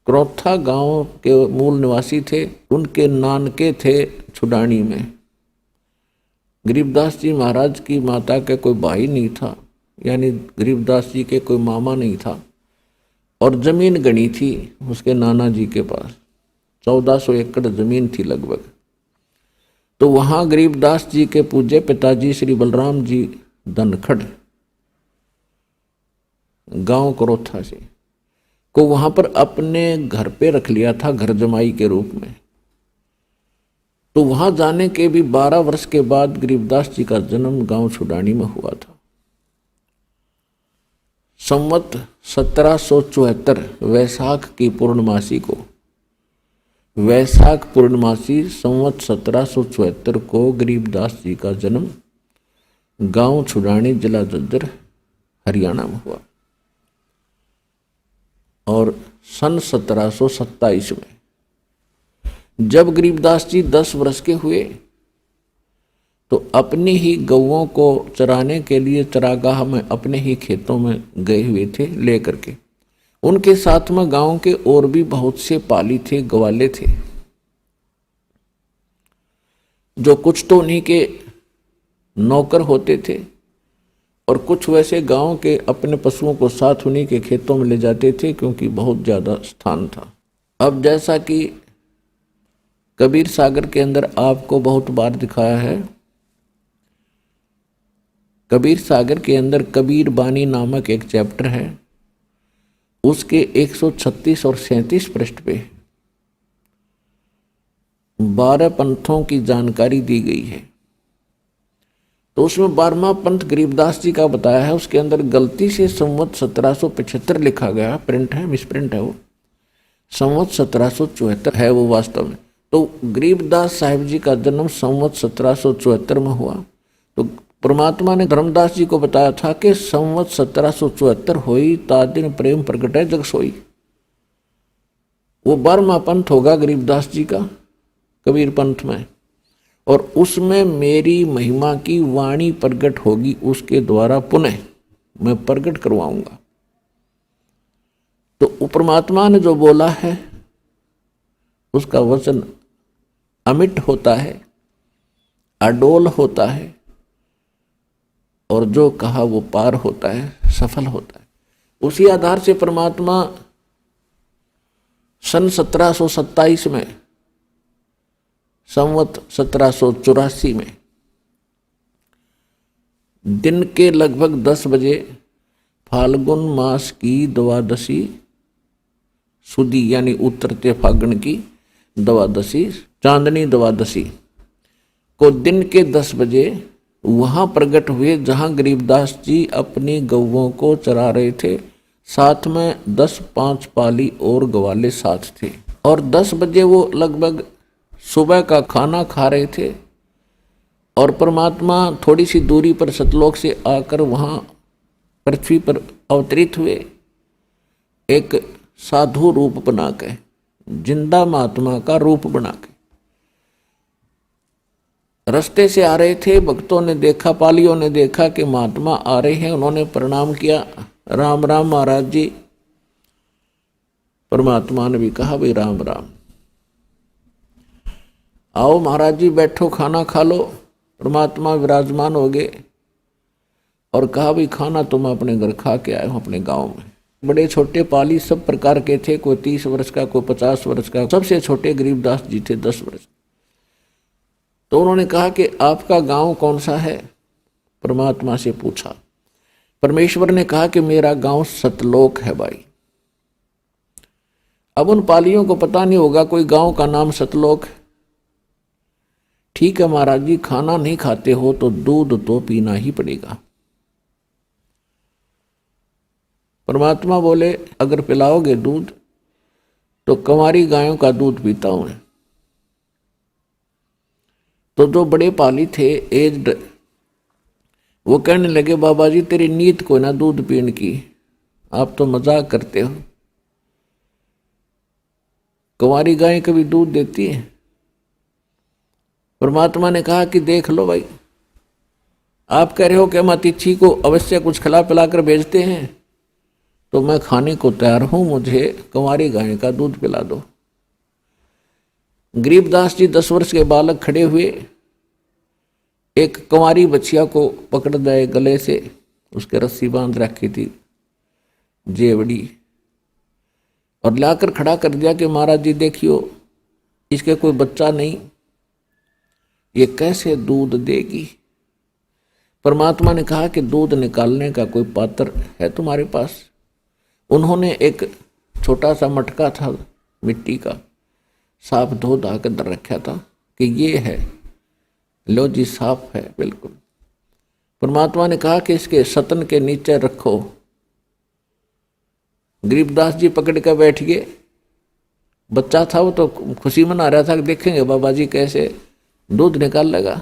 करौथा गांव के मूल निवासी थे। उनके नानके थे छुडानी में। गरीबदास जी महाराज की माता के कोई भाई नहीं था, यानी गरीबदास जी के कोई मामा नहीं था। और जमीन गणी थी उसके नाना जी के पास, 1400 एकड़ जमीन थी लगभग। तो वहाँ गरीबदास जी के पूज्य पिताजी श्री बलराम जी धनखड़, गांव करौथा से, को वहाँ पर अपने घर पे रख लिया था, घर जमाई के रूप में। तो वहाँ जाने के भी 12 वर्ष के बाद गरीबदास जी का जन्म गांव छुडानी में हुआ था। संवत 1774 वैशाख की पूर्णमासी को वैशाख पूर्णमासी संवत 1774 को गरीबदास जी का जन्म गांव छुड़ानी, जिला झज्जर, हरियाणा में हुआ। और सन 1727 में जब गरीबदास जी 10 वर्ष के हुए तो अपनी ही गौओं को चराने के लिए चरागाह में अपने ही खेतों में गए हुए थे लेकर के। उनके साथ में गांव के और भी बहुत से पाली थे, ग्वाले थे, जो कुछ तो उन्हीं के नौकर होते थे और कुछ वैसे गांव के अपने पशुओं को साथ उन्हीं के खेतों में ले जाते थे, क्योंकि बहुत ज़्यादा स्थान था। अब जैसा कि कबीर सागर के अंदर आपको बहुत बार दिखाया है, कबीर सागर के अंदर कबीर बानी नामक एक चैप्टर है, उसके 136 और 37 पृष्ठ पे 12 पंथों की जानकारी दी गई है। तो उसमें 12वां पंथ गरीबदास जी का बताया है। उसके अंदर गलती से संवत 1775 लिखा गया, प्रिंट है, मिसप्रिंट है, वो संवत 1774 है वो वास्तव में। तो गरीबदास साहिब जी का जन्म संवत 1774 में हुआ। तो परमात्मा ने धर्मदास जी को बताया था कि संवत 1774 होई ता दिन प्रेम प्रगटै जग सोई। वो 12वां पंथ होगा गरीबदास जी का कबीर पंथ में, और उसमें मेरी महिमा की वाणी प्रगट होगी, उसके द्वारा पुनः मैं प्रगट करवाऊंगा। तो परमात्मा ने जो बोला है उसका वचन अमिट होता है, अडोल होता है, और जो कहा वो पार होता है, सफल होता है। उसी आधार से परमात्मा सन 1727 में, संवत 1784 में दिन के लगभग 10 बजे फाल्गुन मास की द्वादशी सुदी यानी उतरते फागुन की द्वादशी, चांदनी द्वादशी को दिन के 10 बजे वहां प्रकट हुए जहां गरीबदास जी अपनी गौओं को चरा रहे थे। साथ में 10-5 पाली और ग्वाले साथ थे, और 10 बजे वो लगभग सुबह का खाना खा रहे थे, और परमात्मा थोड़ी सी दूरी पर सतलोक से आकर वहां पृथ्वी पर अवतरित हुए, एक साधु रूप बना के, जिंदा महात्मा का रूप बना के। रास्ते से आ रहे थे, भक्तों ने देखा, पालियों ने देखा कि महात्मा आ रहे हैं। उन्होंने प्रणाम किया, राम राम महाराज जी। परमात्मा ने भी कहा भाई राम राम, आओ महाराज जी बैठो, खाना खा लो। परमात्मा विराजमान हो गए और कहा भाई खाना तुम अपने घर खा के आए हो अपने गांव में। बड़े छोटे पाली सब प्रकार के थे, कोई 30 वर्ष का, कोई 50 वर्ष का, सबसे छोटे गरीबदास जी थे 10 वर्ष। तो उन्होंने कहा कि आपका गांव कौन सा है? परमात्मा से पूछा। परमेश्वर ने कहा कि मेरा गांव सतलोक है भाई। अब उन पालियों को पता नहीं होगा कोई गांव का नाम सतलोक है। ठीक है महाराज जी, खाना नहीं खाते हो तो दूध तो पीना ही पड़ेगा। परमात्मा बोले अगर पिलाओगे दूध तो कंवारी गायों का दूध पीता हूं मैं। तो जो बड़े पाली थे एज्ड, वो कहने लगे बाबा जी तेरी नीयत को ना दूध पीने की, आप तो मजाक करते हो। कंवारी गाय कभी दूध देती है? परमात्मा ने कहा कि देख लो भाई, आप कह रहे हो कि हम अतिथि को अवश्य कुछ खिला पिला कर भेजते हैं, तो मैं खाने को तैयार हूं, मुझे कंवारी गाय का दूध पिला दो। गरीबदास जी 10 वर्ष के बालक खड़े हुए, एक कंवारी बच्चिया को पकड़ गए गले से, उसके रस्सी बांध रखी थी जेवड़ी, और लाकर खड़ा कर दिया कि महाराज जी देखियो इसके कोई बच्चा नहीं, ये कैसे दूध देगी? परमात्मा ने कहा कि दूध निकालने का कोई पात्र है तुम्हारे पास? उन्होंने एक छोटा सा मटका था मिट्टी का, साफ धो धा कर धर रखा था कि ये है, लो जी साफ है बिल्कुल। परमात्मा ने कहा कि इसके सतन के नीचे रखो। गरीबदास जी पकड़ कर बैठ गए, बच्चा था वो तो खुशी मना रहा था कि देखेंगे बाबा जी कैसे दूध निकाल लगा।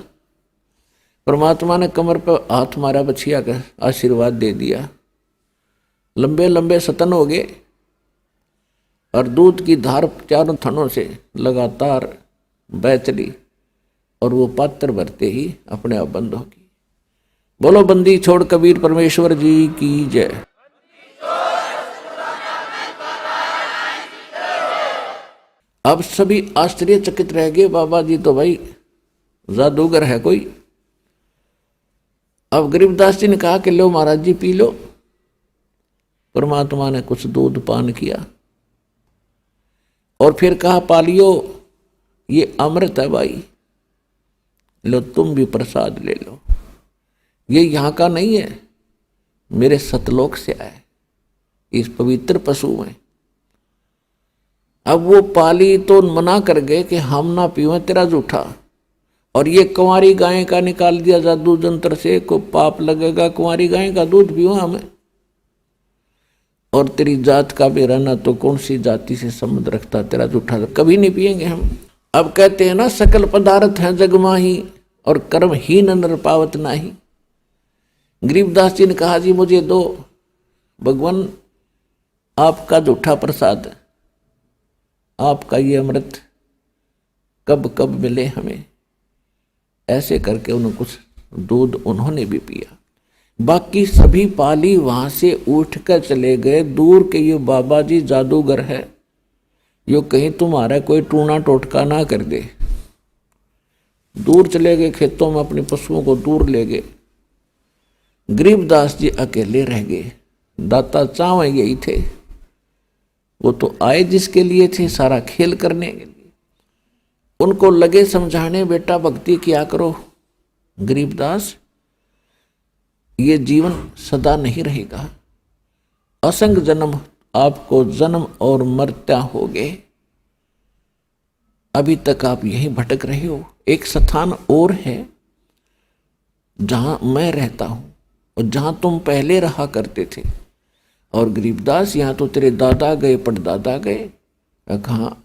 परमात्मा ने कमर पर हाथ मारा, बछिया का आशीर्वाद दे दिया। लंबे लंबे सतन हो गए और दूध की धार चारों थनों से लगातार बह चली और वो पात्र भरते ही अपने आप बंद होगी। बोलो बंदी छोड़ कबीर परमेश्वर जी की जय। अब सभी आश्चर्यचकित रह गए, बाबा जी तो भाई जादूगर है कोई। अब गरीबदास जी ने कहा कि लो महाराज जी पी लो। परमात्मा ने कुछ दूध पान किया और फिर कहा पालियो ये अमृत है भाई, लो तुम भी प्रसाद ले लो। ये यहाँ का नहीं है, मेरे सतलोक से आए इस पवित्र पशु में। अब वो पाली तो मना कर गए कि हम ना पीवे तेरा जूठा, और ये कुंवारी गाय का निकाल दिया जादू जंत्र से, को पाप लगेगा कुंवारी गाय का दूध पियो हमें, और तेरी जात का भी रहना तो कौन सी जाति से संबंध रखता, तेरा जूठा तो कभी नहीं पिएंगे हम। अब कहते हैं ना सकल पदार्थ हैं जग माही और कर्म ही नर पावत नाही। गरीबदास जी ने कहा जी मुझे दो भगवान आपका जूठा प्रसाद, आपका ये अमृत कब कब मिले हमें। ऐसे करके उन्होंने कुछ दूध उन्होंने भी पिया। बाकी सभी पाली वहां से उठकर चले गए दूर के ये बाबा जी जादूगर है, यो कहीं तुम्हारा कोई टूना टोटका ना कर दे। दूर चले गए खेतों में, अपने पशुओं को दूर ले गए। गरीबदास जी अकेले रह गए। दाता चाव यही थे, वो तो आए जिसके लिए थे, सारा खेल करने के लिए। उनको लगे समझाने बेटा भक्ति किया करो गरीबदास, ये जीवन सदा नहीं रहेगा, असंग जन्म आपको जन्म और मरता हो गए, अभी तक आप यहीं भटक रहे हो। एक स्थान और है जहां मैं रहता हूं और जहां तुम पहले रहा करते थे। और गरीबदास यहां तो तेरे दादा गए, पड़दादा गए। कहाँ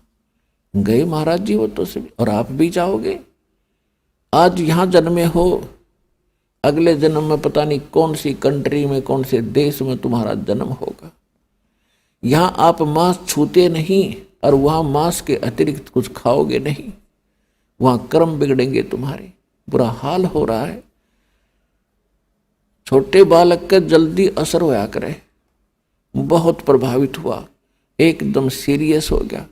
गए महाराज जी वो तो सभी, और आप भी जाओगे। आज यहां जन्मे हो, अगले जन्म में पता नहीं कौन सी कंट्री में, कौन से देश में तुम्हारा जन्म होगा। यहां आप मांस छूते नहीं और वहां मांस के अतिरिक्त कुछ खाओगे नहीं। वहां कर्म बिगड़ेंगे तुम्हारे, बुरा हाल हो रहा है। छोटे बालक का जल्दी असर होया करे, बहुत प्रभावित हुआ, एकदम सीरियस हो गया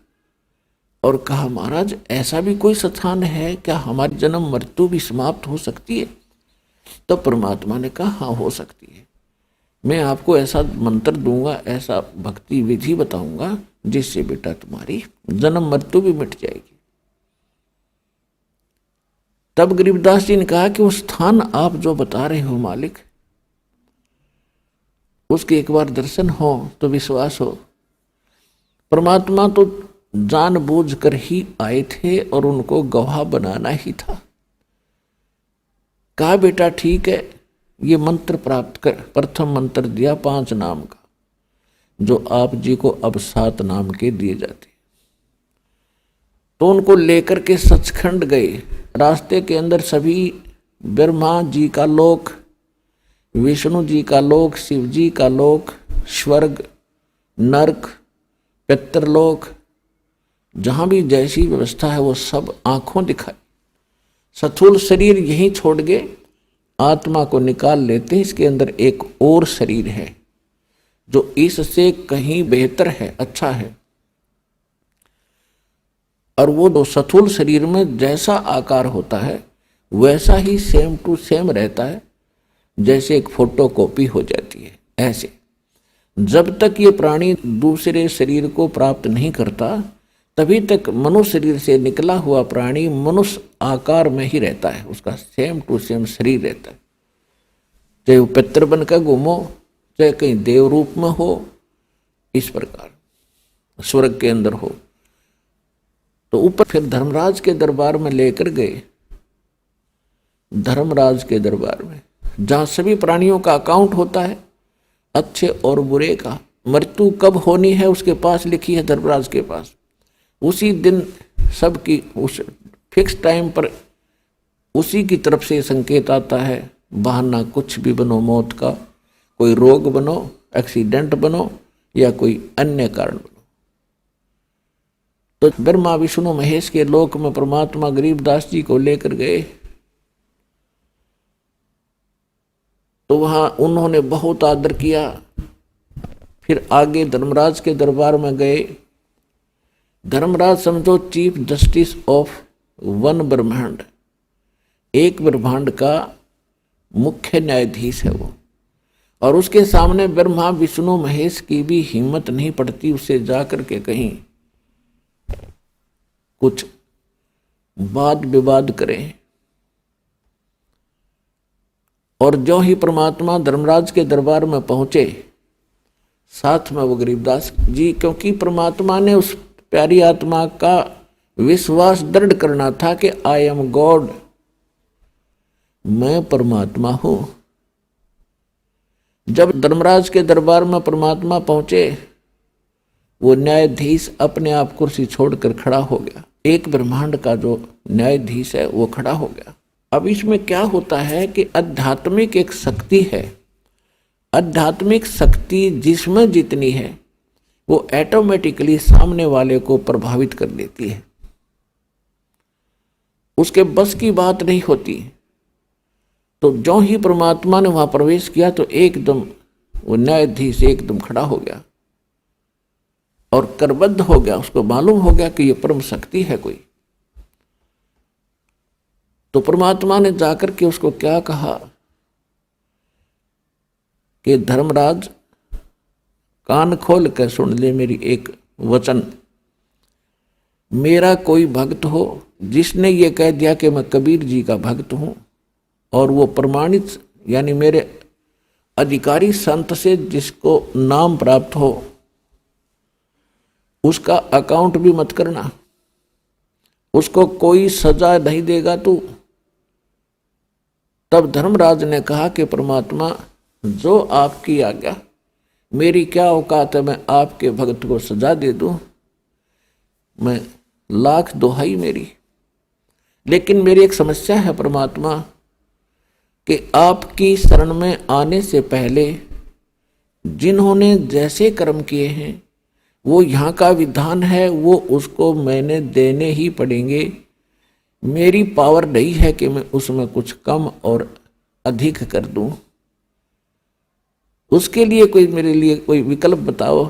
और कहा महाराज ऐसा भी कोई स्थान है क्या, हमारी जन्म मृत्यु भी समाप्त हो सकती है। तो परमात्मा ने कहा हाँ हो सकती है, मैं आपको ऐसा मंत्र दूंगा, ऐसा भक्ति विधि बताऊंगा जिससे बेटा तुम्हारी जन्म मृत्यु भी मिट जाएगी। तब गरीबदास जी ने कहा कि वो स्थान आप जो बता रहे हो मालिक, उसके एक बार दर्शन हो तो विश्वास हो। परमात्मा तो जानबूझ कर ही आए थे और उनको गवाह बनाना ही था। कहा बेटा ठीक है, ये मंत्र प्राप्त कर। प्रथम मंत्र दिया 5 नाम का, जो आप जी को अब 7 नाम के दिए जाते। तो उनको लेकर के सचखंड गए। रास्ते के अंदर सभी ब्रह्मा जी का लोक, विष्णु जी का लोक, शिव जी का लोक, स्वर्ग, नरक, पितरलोक, जहां भी जैसी व्यवस्था है वो सब आंखों दिखाई। स्थूल शरीर यहीं छोड़ गए, आत्मा को निकाल लेते हैं। इसके अंदर एक और शरीर है जो इससे कहीं बेहतर है, अच्छा है। और वो दो स्थूल शरीर में जैसा आकार होता है वैसा ही सेम टू सेम रहता है, जैसे एक फोटो कॉपी हो जाती है। ऐसे जब तक ये प्राणी दूसरे शरीर को प्राप्त नहीं करता तभी तक मनुष्य शरीर से निकला हुआ प्राणी मनुष्य आकार में ही रहता है, उसका सेम टू सेम शरीर रहता है। चाहे वो पितर बनकर घूमो, चाहे कहीं देव रूप में हो, इस प्रकार स्वर्ग के अंदर हो। तो ऊपर फिर धर्मराज के दरबार में लेकर गए। धर्मराज के दरबार में जहां सभी प्राणियों का अकाउंट होता है, अच्छे और बुरे का, मृत्यु कब होनी है उसके पास लिखी है धर्मराज के पास। उसी दिन सबकी उस फिक्स टाइम पर उसी की तरफ से संकेत आता है, बहाना कुछ भी बनो मौत का, कोई रोग बनो, एक्सीडेंट बनो या कोई अन्य कारण बनो। तो ब्रह्मा विष्णु महेश के लोक में परमात्मा गरीबदास जी को लेकर गए। तो वहां उन्होंने बहुत आदर किया। फिर आगे धर्मराज के दरबार में गए। धर्मराज समझो चीफ जस्टिस ऑफ वन ब्रह्मांड, एक ब्रह्मांड का मुख्य न्यायाधीश है वो, और उसके सामने ब्रह्मा विष्णु महेश की भी हिम्मत नहीं पड़ती उसे जाकर के कहीं कुछ वाद विवाद करें। और जो ही परमात्मा धर्मराज के दरबार में पहुंचे, साथ में वो गरीबदास जी, क्योंकि परमात्मा ने उस प्यारी आत्मा का विश्वास दृढ़ करना था कि आई एम गॉड, मैं परमात्मा हूं। जब धर्मराज के दरबार में परमात्मा पहुंचे, वो न्यायाधीश अपने आप कुर्सी छोड़कर खड़ा हो गया। एक ब्रह्मांड का जो न्यायाधीश है वो खड़ा हो गया। अब इसमें क्या होता है कि आध्यात्मिक एक शक्ति है, आध्यात्मिक शक्ति जिसमें जितनी है वो ऑटोमेटिकली सामने वाले को प्रभावित कर देती है, उसके बस की बात नहीं होती। तो जो ही परमात्मा ने वहां प्रवेश किया तो एकदम वो न्यायाधीश एकदम खड़ा हो गया और करबद्ध हो गया। उसको मालूम हो गया कि ये परम शक्ति है कोई। तो परमात्मा ने जाकर के उसको क्या कहा कि धर्मराज कान खोल कर सुन ले मेरी एक वचन। मेरा कोई भक्त हो जिसने ये कह दिया कि मैं कबीर जी का भक्त हूं, और वो प्रमाणित यानी मेरे अधिकारी संत से जिसको नाम प्राप्त हो, उसका अकाउंट भी मत करना, उसको कोई सजा नहीं देगा तू। तब धर्मराज ने कहा कि परमात्मा जो आपकी आज्ञा, मेरी क्या औकात है मैं आपके भक्त को सजा दे दूं, मैं लाख दुहाई मेरी। लेकिन मेरी एक समस्या है परमात्मा कि आपकी शरण में आने से पहले जिन्होंने जैसे कर्म किए हैं वो यहाँ का विधान है, वो उसको मैंने देने ही पड़ेंगे। मेरी पावर नहीं है कि मैं उसमें कुछ कम और अधिक कर दूं। उसके लिए कोई मेरे लिए कोई विकल्प बताओ,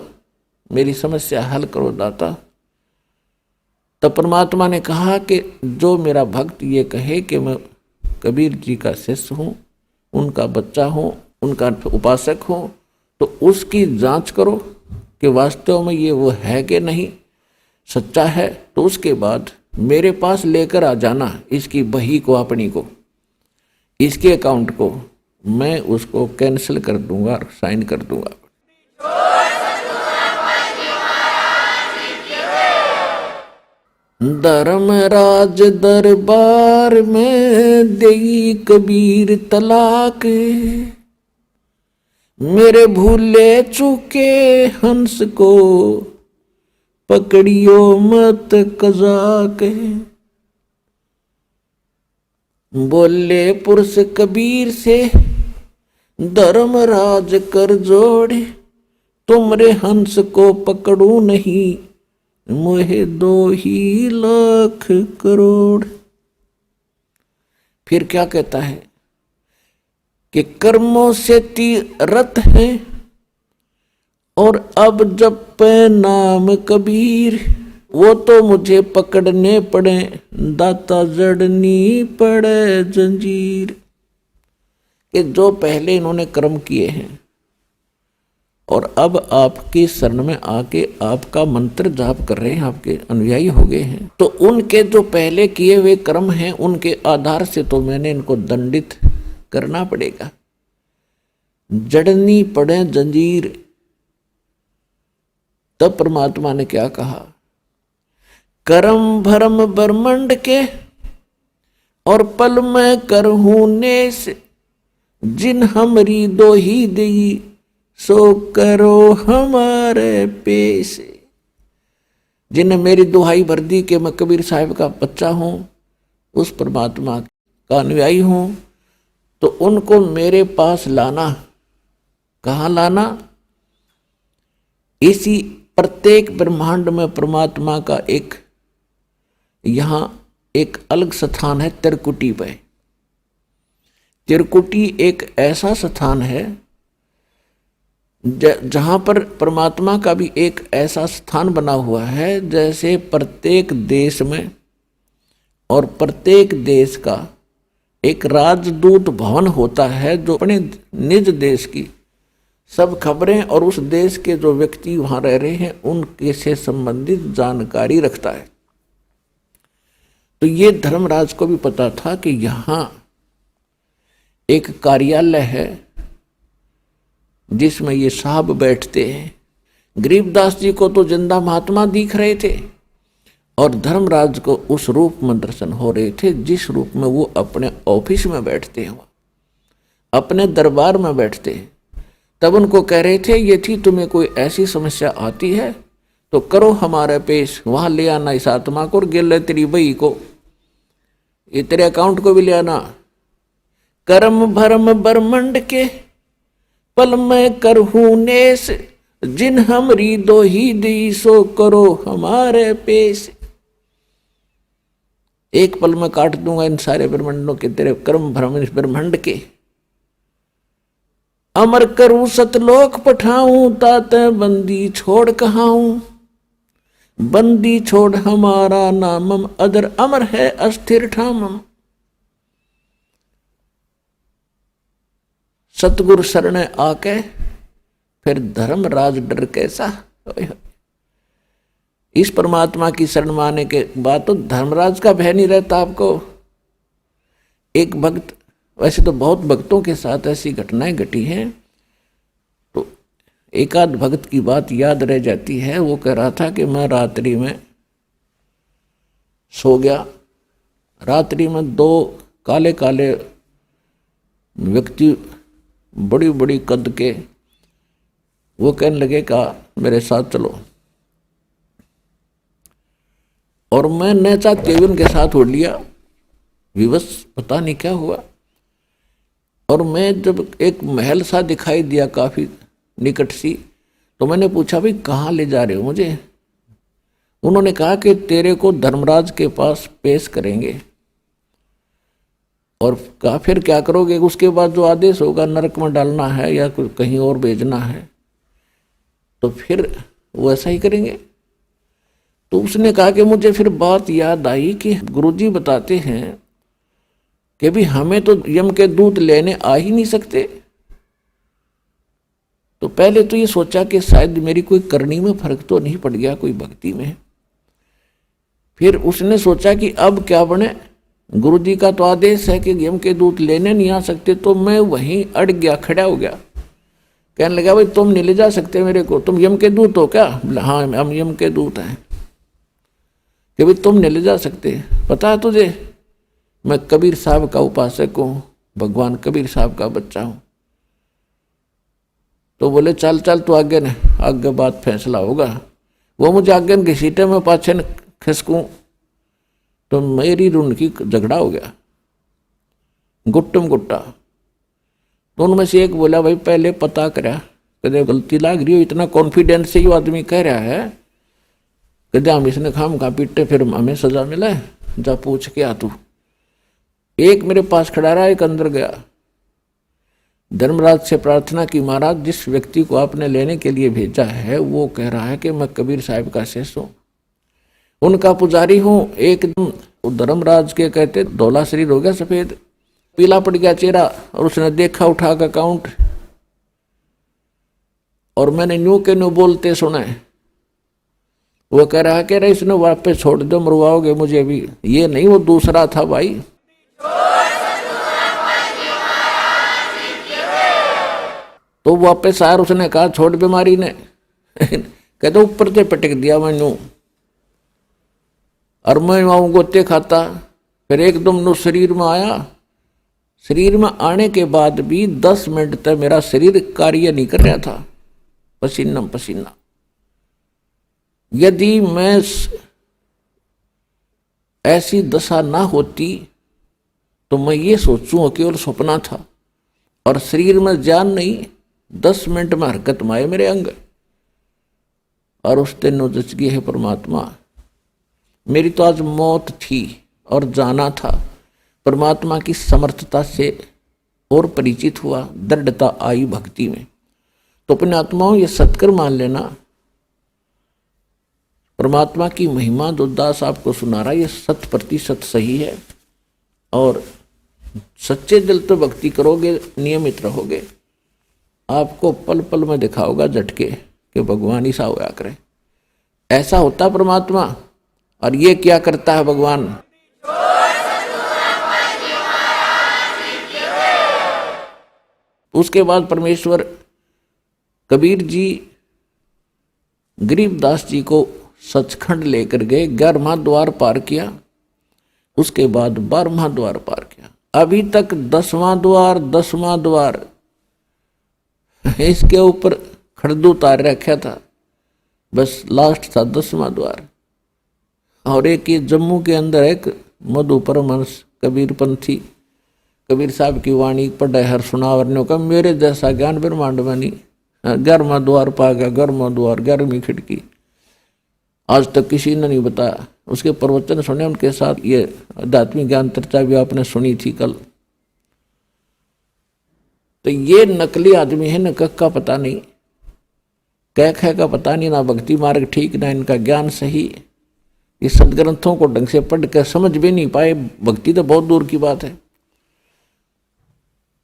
मेरी समस्या हल करो दाता। तब परमात्मा ने कहा कि जो मेरा भक्त ये कहे कि मैं कबीर जी का शिष्य हूँ, उनका बच्चा हूँ, उनका उपासक हूँ, तो उसकी जांच करो कि वास्तव में ये वो है कि नहीं, सच्चा है तो उसके बाद मेरे पास लेकर आ जाना इसकी बही को, अपनी को, इसके अकाउंट को मैं उसको कैंसिल कर दूंगा, साइन कर दूंगा। धर्मराज दरबार में देई कबीर तलाक, मेरे भूले चूके हंस को पकड़ियो मत कजाक। बोले पुरुष कबीर से धर्मराज कर जोड़े, तुमरे हंस को पकड़ू नहीं, मोहे 2 ही लाख करोड़। फिर क्या कहता है कि कर्मों से तीरथ है और अब जब पे नाम कबीर, वो तो मुझे पकड़ने पड़े, दाता जड़नी पड़े जंजीर। कि जो पहले इन्होंने कर्म किए हैं और अब आपकी शरण में आके आपका मंत्र जाप कर रहे हैं, आपके अनुयायी हो गए हैं, तो उनके जो पहले किए हुए कर्म हैं उनके आधार से तो मैंने इनको दंडित करना पड़ेगा, जड़नी पड़े जंजीर। तब परमात्मा ने क्या कहा, कर्म भरम ब्रह्मंड के और पल में करहूं नेस, जिन हमरी 2 ही दी, सो करो हमारे पेश। जिन्हें मेरी दुहाई भर दी कि मैं कबीर साहब का बच्चा हूं, उस परमात्मा का अनुयायी हूं, तो उनको मेरे पास लाना। कहाँ लाना? इसी प्रत्येक ब्रह्मांड में परमात्मा का एक यहां एक अलग स्थान है, त्रिकुटी पे। त्रिकुटी एक ऐसा स्थान है जहां पर परमात्मा का भी एक ऐसा स्थान बना हुआ है, जैसे प्रत्येक देश में और प्रत्येक देश का एक राजदूत भवन होता है, जो अपने निज देश की सब खबरें और उस देश के जो व्यक्ति वहां रह रहे हैं उनके से संबंधित जानकारी रखता है। तो ये धर्मराज को भी पता था कि यहाँ एक कार्यालय है जिसमें ये साहब बैठते हैं। गरीबदास जी को तो जिंदा महात्मा दिख रहे थे और धर्मराज को उस रूप में दर्शन हो रहे थे जिस रूप में वो अपने ऑफिस में बैठते हैं, अपने दरबार में बैठते हैं। तब उनको कह रहे थे, ये थी तुम्हें कोई ऐसी समस्या आती है तो करो हमारे पेश, वहां ले आना इस आत्मा को और गिर तेरी बही को, ये तेरे अकाउंट को भी ले आना। कर्म भरम ब्रह्मंड के पल में करहूं नेस, जिन हमरी दो ही दी सो करो हमारे पेश। एक पल में काट दूंगा इन सारे ब्रह्मंडों के, तेरे कर्म भ्रम इस ब्रह्मंड के। अमर करूं सतलोक पठाऊं, ताते बंदी छोड़ कहाऊं, बंदी छोड़ हमारा नामम, अदर अमर है अस्थिर ठामम। सतगुरु शरण आके फिर धर्मराज डर कैसा। इस परमात्मा की शरण माने के बाद तो धर्मराज का भय नहीं रहता आपको। एक भक्त, वैसे तो बहुत भक्तों के साथ ऐसी घटनाएं घटी हैं, तो एक आध भक्त की बात याद रह जाती है। वो कह रहा था कि मैं रात्रि में सो गया, रात्रि में दो काले काले व्यक्ति बड़ी बड़ी कद के, वो कहने लगे का मेरे साथ चलो, और मैं न चाहते हुए उनके साथ उड़ लिया। विवश पता नहीं क्या हुआ, और मैं जब एक महल सा दिखाई दिया काफी निकट सी, तो मैंने पूछा भाई कहाँ ले जा रहे हो मुझे? उन्होंने कहा कि तेरे को धर्मराज के पास पेश करेंगे, और कहा फिर क्या करोगे? उसके बाद जो आदेश होगा, नरक में डालना है या कहीं और भेजना है, तो फिर वो ऐसा ही करेंगे। तो उसने कहा कि मुझे फिर बात याद आई कि गुरुजी बताते हैं कि भी हमें तो यम के दूत लेने आ ही नहीं सकते। तो पहले तो ये सोचा कि शायद मेरी कोई करनी में फर्क तो नहीं पड़ गया, कोई भक्ति में। फिर उसने सोचा कि अब क्या बने, गुरुजी का तो आदेश है कि यम के दूत लेने नहीं आ सकते। तो मैं वहीं अड़ गया, खड़ा हो गया। कहने लगा भाई तुम नहीं ले जा सकते मेरे को, तुम यम के दूत हो क्या? हाँ हम यम के दूत हैं। कि भाई तुम नहीं ले जा सकते, पता है तुझे मैं कबीर साहब का उपासक हूँ, भगवान कबीर साहब का बच्चा हूँ। तो बोले चल चल तू आगे न, आगे बात फैसला होगा। वो मुझे आगे घसीटे में पाछे न खिसकूं तो मेरी रुन की झगड़ा हो गया, गुट्टम गुट्टा। तो उनमें से एक बोला भाई पहले पता करा, कदे गलती लाग रही हो, इतना कॉन्फिडेंस से ये आदमी कह रहा है, कदे हम इसने खाम खा पीटे फिर हमें सजा मिला है, जा पूछ के आ तू। एक मेरे पास खड़ा रहा, एक अंदर गया। धर्मराज से प्रार्थना की, महाराज जिस व्यक्ति को आपने लेने के लिए भेजा है वो कह रहा है कि मैं कबीर साहब का शिष्य हूँ, उनका पुजारी हूँ। एकदम धर्मराज के कहते धौला शरीर हो गया, सफेद पीला पड़ गया चेहरा, और उसने देखा उठा का अकाउंट, और मैंने न्यू के न्यू बोलते सुने। वो कह रहा है कि इसने वापस छोड़ दो, मरवाओगे मुझे भी। ये नहीं, वो दूसरा था भाई। तो वापस आया, उसने कहा छोड़ बीमारी ने कहते ऊपर से पटक दिया मैनू, और मैं वहां गोते खाता। फिर एकदम नो शरीर में आया। शरीर में आने के बाद भी 10 मिनट तक मेरा शरीर कार्य नहीं कर रहा था, पसीना पसीना। यदि मैं ऐसी दशा ना होती तो मैं ये सोचूं केवल सपना था और शरीर में जान नहीं, 10 मिनट में हरकत में आए मेरे अंग। और उस दिन नोजच गए है परमात्मा, मेरी तो आज मौत थी और जाना था। परमात्मा की समर्थता से और परिचित हुआ, दृढ़ता आई भक्ति में। तो अपने आत्माओं ये सत्कर मान लेना, परमात्मा की महिमा जो दास आपको सुना रहा है ये 100% सही है। और सच्चे दिल तो भक्ति करोगे, नियमित रहोगे, आपको पल पल में दिखाओगा झटके कि भगवान ही सा होया करे। ऐसा होता परमात्मा। और ये क्या करता है भगवान, उसके बाद परमेश्वर कबीर जी गरीबदास जी को सचखंड लेकर गए, 11वां द्वार पार किया, उसके बाद 12वां द्वार पार किया। अभी तक 10वां द्वार 10वां द्वार इसके ऊपर खड़दू उतार रखा था, बस लास्ट था 10वां द्वार। और एक ये जम्मू के अंदर एक मधु परमहंस कबीर पंथी, कबीर साहब की वाणी पढ़े हर सुनावरने का, मेरे जैसा ज्ञान ब्रह्मांड में नहीं, 11वां द्वार पा गया, 11वां द्वार, 11वीं खिड़की, आज तक किसी ने नहीं बताया। उसके प्रवचन सुने, उनके साथ ये आध्यात्मिक ज्ञान चर्चा भी आपने सुनी थी कल। तो ये नकली आदमी है, न कख का पता नहीं, कह ख का पता नहीं, ना भक्ति मार्ग ठीक, ना इनका ज्ञान सही। ये सदग्रंथों को ढंग से पढ़ कर समझ भी नहीं पाए, भक्ति तो बहुत दूर की बात है।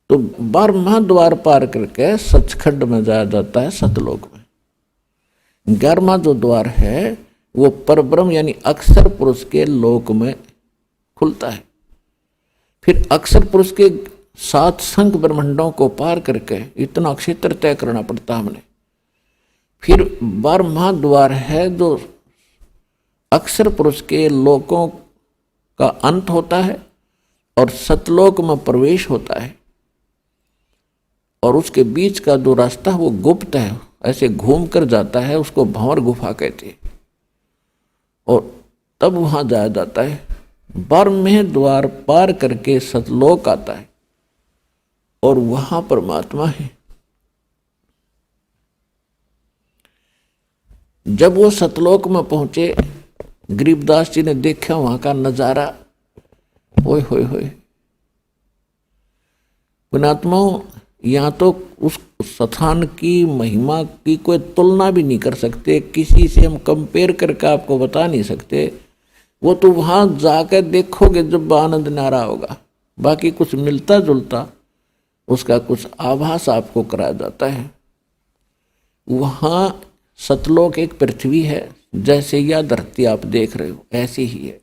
तो 12वां द्वार पार करके सचखंड में जाया जाता है, सतलोक में। 11वां जो द्वार है वो परब्रह्म यानी अक्षर पुरुष के लोक में खुलता है। फिर अक्षर पुरुष के 7 संख ब्रह्मांडों को पार करके इतना क्षेत्र तय करना पड़ता हमने। फिर 12वां द्वार है जो अक्षर पुरुष के लोकों का अंत होता है और सतलोक में प्रवेश होता है। और उसके बीच का जो रास्ता वो गुप्त है, ऐसे घूम कर जाता है, उसको भंवर गुफा कहते हैं। और तब वहां जाया जाता है। 12वें द्वार पार करके सतलोक आता है और वहां परमात्मा है। जब वो सतलोक में पहुंचे, गरीबदास जी ने देखा वहां का नजारा, ओए होए होए, पुणात्माओं, यहाँ तो उस स्थान की महिमा की कोई तुलना भी नहीं कर सकते, किसी से हम कंपेयर करके आपको बता नहीं सकते। वो तो वहाँ जाकर देखोगे जब आनंद नारा होगा। बाकी कुछ मिलता जुलता उसका कुछ आभास आपको कराया जाता है। वहाँ सतलोक एक पृथ्वी है, जैसे यह धरती आप देख रहे हो ऐसी ही है,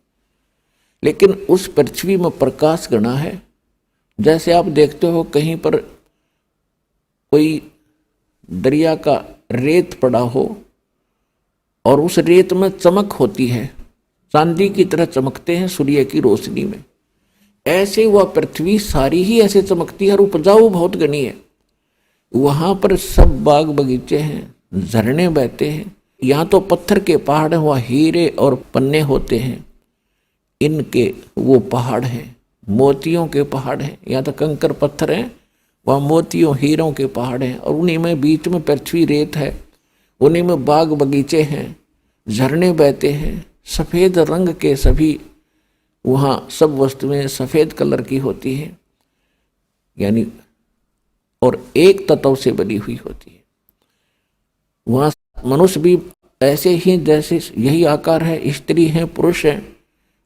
लेकिन उस पृथ्वी में प्रकाश गणा है। जैसे आप देखते हो कहीं पर कोई दरिया का रेत पड़ा हो और उस रेत में चमक होती है, चांदी की तरह चमकते हैं सूर्य की रोशनी में, ऐसे वह पृथ्वी सारी ही ऐसे चमकती है और उपजाऊ बहुत घनी है। वहाँ पर सब बाग बगीचे हैं, झरने बहते हैं। यहाँ तो पत्थर के पहाड़ हैं, वहाँ हीरे और पन्ने होते हैं, इनके वो पहाड़ हैं, मोतियों के पहाड़ हैं। यहाँ तो कंकर पत्थर हैं, वहाँ मोतियों हीरों के पहाड़ हैं, और उन्हीं में बीच में पृथ्वी रेत है, उन्हीं में बाग बगीचे हैं, झरने बहते हैं, सफ़ेद रंग के सभी वहाँ सब वस्तुएं सफ़ेद कलर की होती हैं, यानी और एक तत्व से बनी हुई होती है। वहाँ मनुष्य भी ऐसे ही जैसे यही आकार है, स्त्री हैं, पुरुष हैं,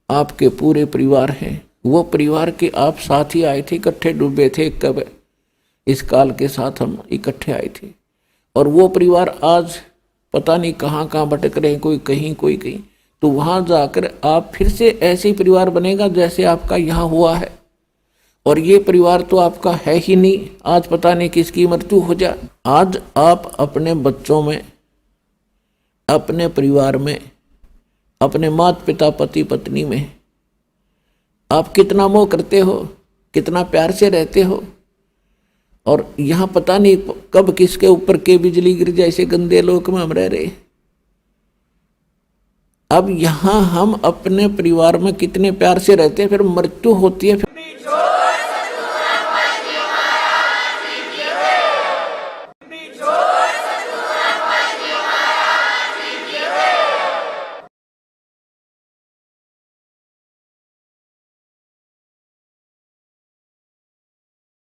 आपके पूरे परिवार हैं। वो परिवार के आप साथ ही आए थे, इकट्ठे डूबे थे, कब इस काल के साथ हम इकट्ठे आए थे। और वो परिवार आज पता नहीं कहाँ कहाँ भटक रहे हैं, कोई कहीं कोई कहीं। तो वहाँ जाकर आप फिर से ऐसे ही परिवार बनेगा जैसे आपका यहाँ हुआ है। और ये परिवार तो आपका है ही नहीं, आज पता नहीं किसकी मृत्यु हो जाए। आज आप अपने बच्चों में, अपने परिवार में, अपने माता पिता पति पत्नी में आप कितना मोह करते हो, कितना प्यार से रहते हो। और यहाँ पता नहीं कब किसके ऊपर के बिजली गिर जाए, ऐसे गंदे लोक में हम रह रहे। अब यहाँ हम अपने परिवार में कितने प्यार से रहते हैं, फिर मृत्यु होती है, फिर